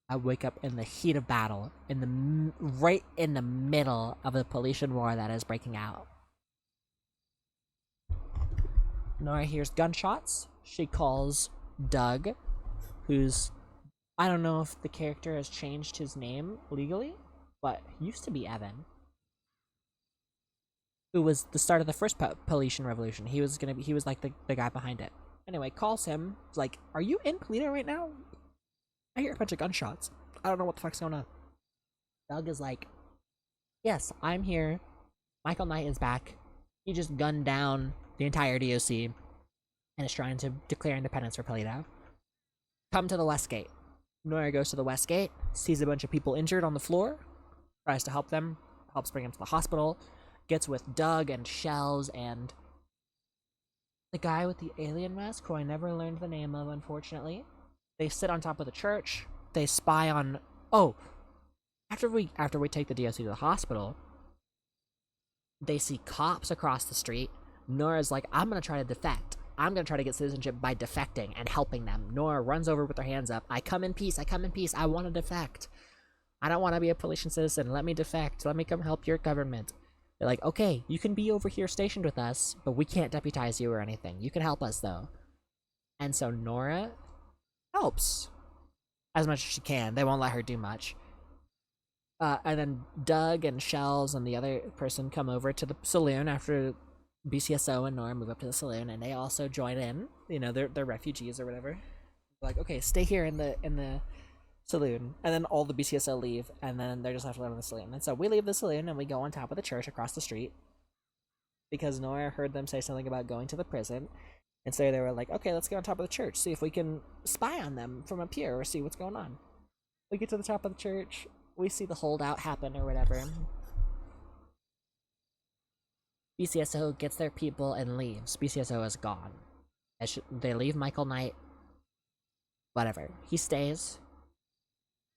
I wake up in the heat of battle, right in the middle of the Politian war that is breaking out. Nora hears gunshots. She calls Doug, who's, I don't know if the character has changed his name legally, but he used to be Evan, who was the start of the first Politian Revolution. He was like the guy behind it. Anyway, calls him. He's like, are you in Polito right now? I hear a bunch of gunshots. I don't know what the fuck's going on. Doug is like, yes, I'm here. Michael Knight is back. He just gunned down the entire DOC and is trying to declare independence for Polito. Come to the West Gate. Nora goes to the West Gate, sees a bunch of people injured on the floor, tries to help them, helps bring them to the hospital, gets with Doug and Shells and the guy with the alien mask, who I never learned the name of, unfortunately. They sit on top of the church. They spy on. Oh, after we take the DOC to the hospital, they see cops across the street. Nora's like, I'm gonna try to defect. I'm gonna try to get citizenship by defecting and helping them. Nora runs over with her hands up. I come in peace. I come in peace. I want to defect. I don't want to be a Politian citizen. Let me defect. Let me come help your government. They're like, okay, you can be over here stationed with us, but we can't deputize you or anything. You can help us though. And so Nora helps as much as she can. They won't let her do much. And then Doug and Shells and the other person come over to the saloon after BCSO and Nora move up to the saloon, and they also join in. You know, they're refugees or whatever. They're like, okay, stay here in the saloon, and then all the BCSO leave, and then they're just left alone in the saloon. And so we leave the saloon and we go on top of the church across the street because Nora heard them say something about going to the prison. And so they were like, okay, let's get on top of the church, see if we can spy on them from up here or see what's going on. We get to the top of the church, we see the holdout happen or whatever. BCSO gets their people and leaves. BCSO is gone. They leave Michael Knight. Whatever. He stays.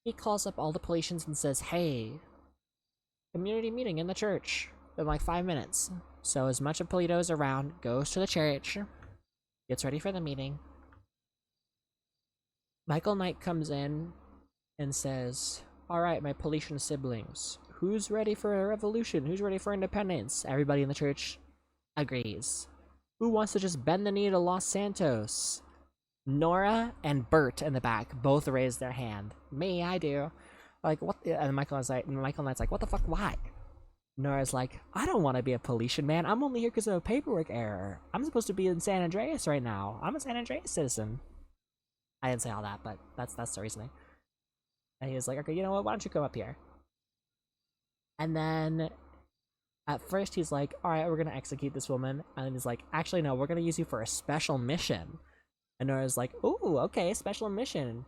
He calls up all the Politians and says, hey, community meeting in the church in like 5 minutes. So as much of Polito is around, goes to the church, gets ready for the meeting. Michael Knight comes in and says, alright, my Politian siblings, who's ready for a revolution? Who's ready for independence? Everybody in the church agrees. Who wants to just bend the knee to Los Santos? Nora and Bert in the back both raise their hand. Me, I do. Like, what? And Michael Knight's like, what the fuck, why? Nora's like, I don't want to be a Politian, man. I'm only here because of a paperwork error. I'm supposed to be in San Andreas right now. I'm a San Andreas citizen. I didn't say all that, but that's the reasoning. And he was like, okay, you know what? Why don't you come up here? And then at first he's like, all right, we're going to execute this woman. And then he's like, actually, no, we're going to use you for a special mission. And Nora's like, "Ooh, okay, special mission."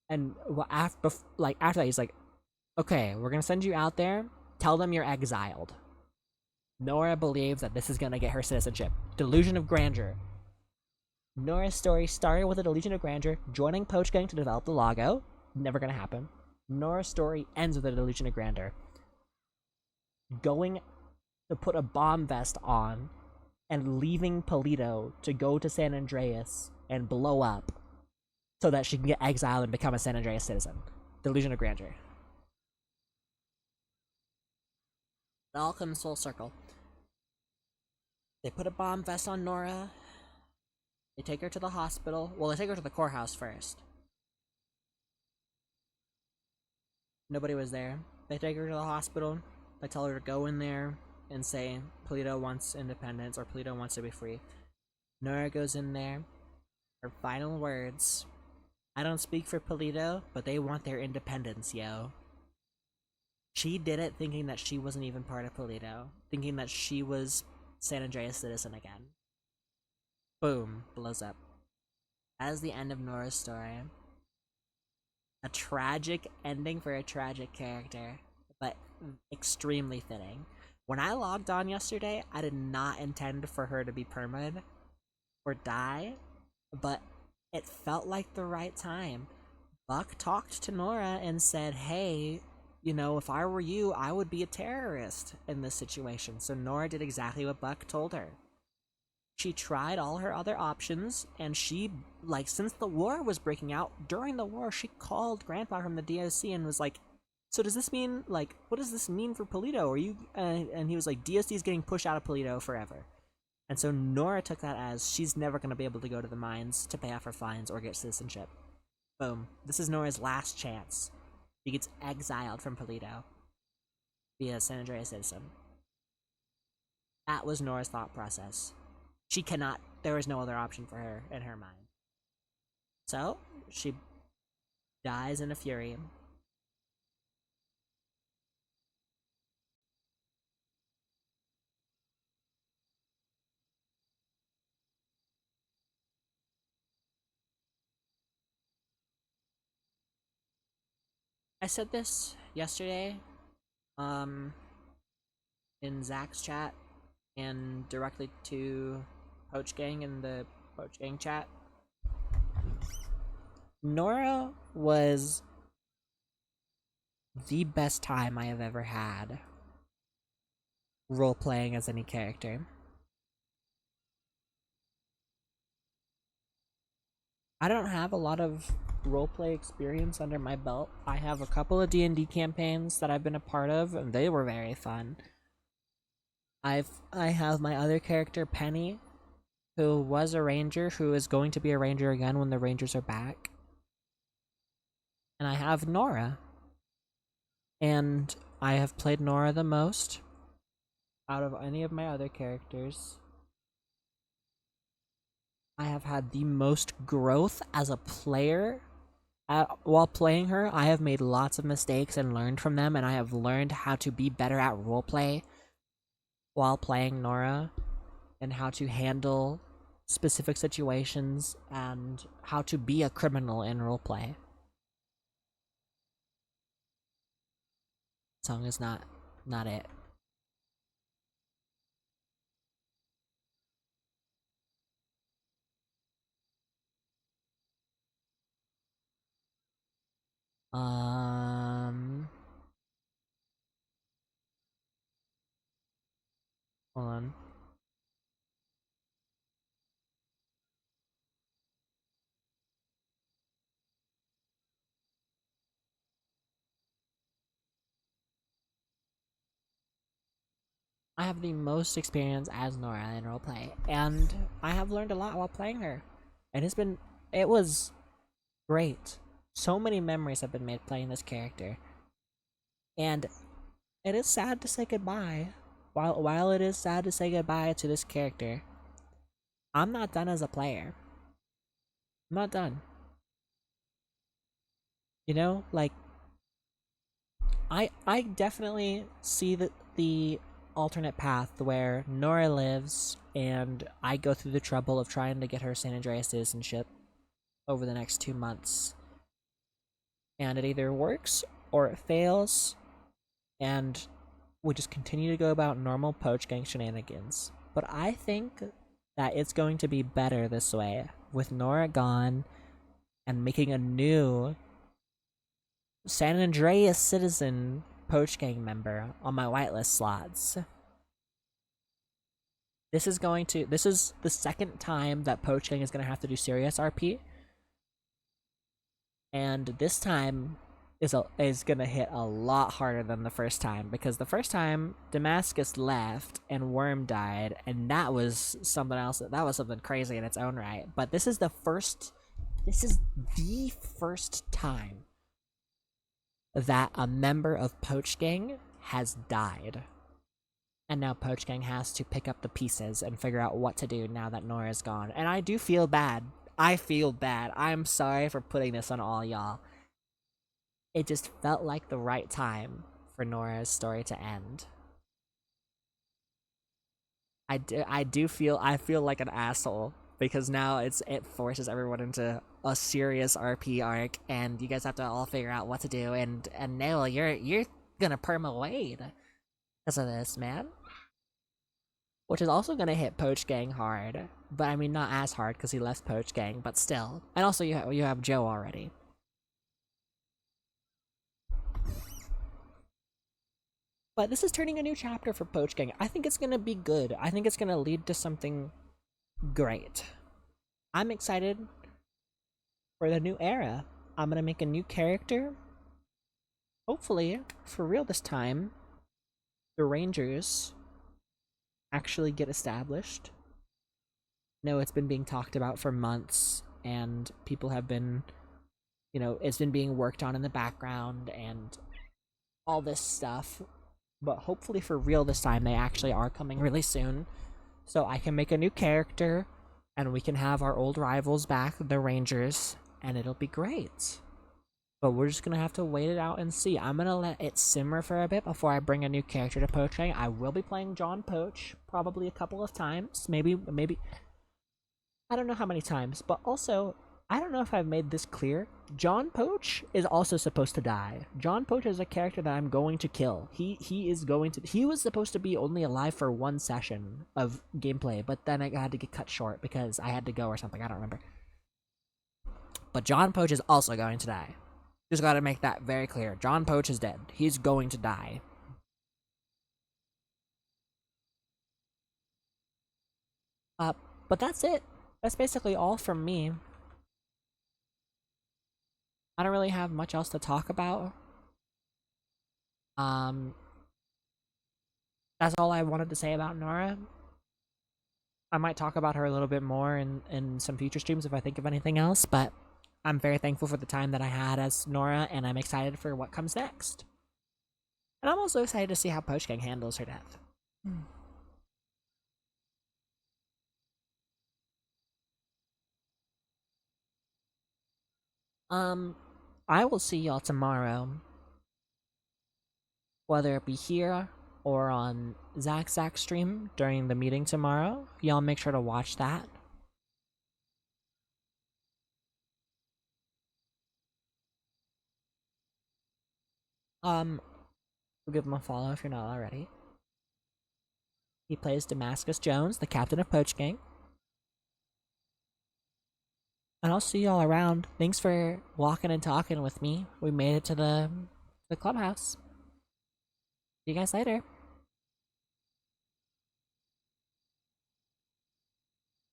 And after that, he's like, "Okay, we're gonna send you out there. Tell them you're exiled." Nora believes that this is gonna get her citizenship. Delusion of grandeur. Nora's story started with a delusion of grandeur, joining Poach Gang to develop the logo. Never gonna happen. Nora's story ends with a delusion of grandeur. Going to put a bomb vest on and leaving Polito to go to San Andreas and blow up so that she can get exiled and become a San Andreas citizen. Delusion of grandeur. It all comes full circle. They put a bomb vest on Nora. They take her to the hospital. Well, they take her to the courthouse first. Nobody was there. They take her to the hospital. They tell her to go in there and say Polito wants independence or Polito wants to be free. Nora goes in there. Her final words: "I don't speak for Polito, but they want their independence, yo." She did it thinking that she wasn't even part of Polito, thinking that she was San Andreas citizen again. Boom, blows up. That is the end of Nora's story. A tragic ending for a tragic character, but extremely fitting. When I logged on yesterday, I did not intend for her to be permed or die, but it felt like the right time. Buck talked to Nora and said, "Hey, if I were you, I would be a terrorist in this situation." So Nora did exactly what Buck told her. She tried all her other options, and she, since the war was breaking out, during the war, she called Grandpa from the DOC and was like, "So does this mean, what does this mean for Polito? Are you," and he was like, "DOC is getting pushed out of Polito forever." And so Nora took that as she's never going to be able to go to the mines to pay off her fines or get citizenship. Boom. This is Nora's last chance. She gets exiled from Polito. Be a San Andreas citizen. That was Nora's thought process. There was no other option for her in her mind. So, she dies in a fury. I said this yesterday, um, in Zach's chat, and directly to Poach Gang in the Poach Gang chat. Nora was the best time I have ever had role playing as any character. I don't have a lot of roleplay experience under my belt. I have a couple of D&D campaigns that I've been a part of, and they were very fun. I have my other character, Penny, who was a ranger, who is going to be a ranger again when the rangers are back. And I have Nora. And I have played Nora the most out of any of my other characters. I have had the most growth as a player. While playing her, I have made lots of mistakes and learned from them, and I have learned how to be better at roleplay while playing Nora, and how to handle specific situations, and how to be a criminal in roleplay. Song is not it. Um, Hold on. I have the most experience as Nora in roleplay, and I have learned a lot while playing her. And it was great. So many memories have been made playing this character. And it is sad to say goodbye. While it is sad to say goodbye to this character, I'm not done as a player. I'm not done. You know, I definitely see the alternate path where Nora lives and I go through the trouble of trying to get her San Andreas citizenship over the next 2 months. And it either works or it fails, and we just continue to go about normal poach gang shenanigans. But I think that it's going to be better this way, with Nora gone and making a new San Andreas citizen poach gang member on my whitelist slots. This is the second time that poach gang is going to have to do serious RP, and this time is gonna hit a lot harder than the first time, because the first time Damascus left and Worm died, and that was something else. That was something crazy in its own right. But this is the first time that a member of Poach Gang has died. And now Poach Gang has to pick up the pieces and figure out what to do now that Nora's gone. And I do feel bad. I feel bad. I'm sorry for putting this on all y'all. It just felt like the right time for Nora's story to end. I feel like an asshole, because now it forces everyone into a serious RP arc, and you guys have to all figure out what to do. And Noah, you're gonna perma wade because of this, man. Which is also gonna hit Poach Gang hard, but I mean not as hard because he left Poach Gang, but still. And also you have Joe already. But this is turning a new chapter for Poach Gang. I think it's gonna be good. I think it's gonna lead to something great. I'm excited for the new era. I'm gonna make a new character. Hopefully, for real this time, the Rangers actually get established. No, it's been being talked about for months, and people have been, it's been being worked on in the background and all this stuff. But hopefully for real this time, they actually are coming really soon, so I can make a new character and we can have our old rivals back, the Rangers, and it'll be great. But we're just gonna have to wait it out and see. I'm gonna let it simmer for a bit before I bring a new character to Poach Gang. I will be playing John Poach probably a couple of times, maybe I don't know how many times. But also, I don't know if I've made this clear. John Poach is also supposed to die. John Poach is a character that I'm going to kill. He was supposed to be only alive for one session of gameplay, but then I had to get cut short because I had to go or something. I don't remember. But John Poach is also going to die. Just gotta make that very clear. John Poach is dead. He's going to die. But that's it. That's basically all from me. I don't really have much else to talk about. That's all I wanted to say about Nora. I might talk about her a little bit more in some future streams if I think of anything else, but I'm very thankful for the time that I had as Nora, and I'm excited for what comes next. And I'm also excited to see how Poach Gang handles her death. I will see y'all tomorrow, whether it be here or on Zach's stream during the meeting tomorrow. Y'all make sure to watch that. We'll give him a follow if you're not already. He plays Damascus Jones, the captain of Poach Gang. And I'll see y'all around. Thanks for walking and talking with me. We made it to the clubhouse. See you guys later.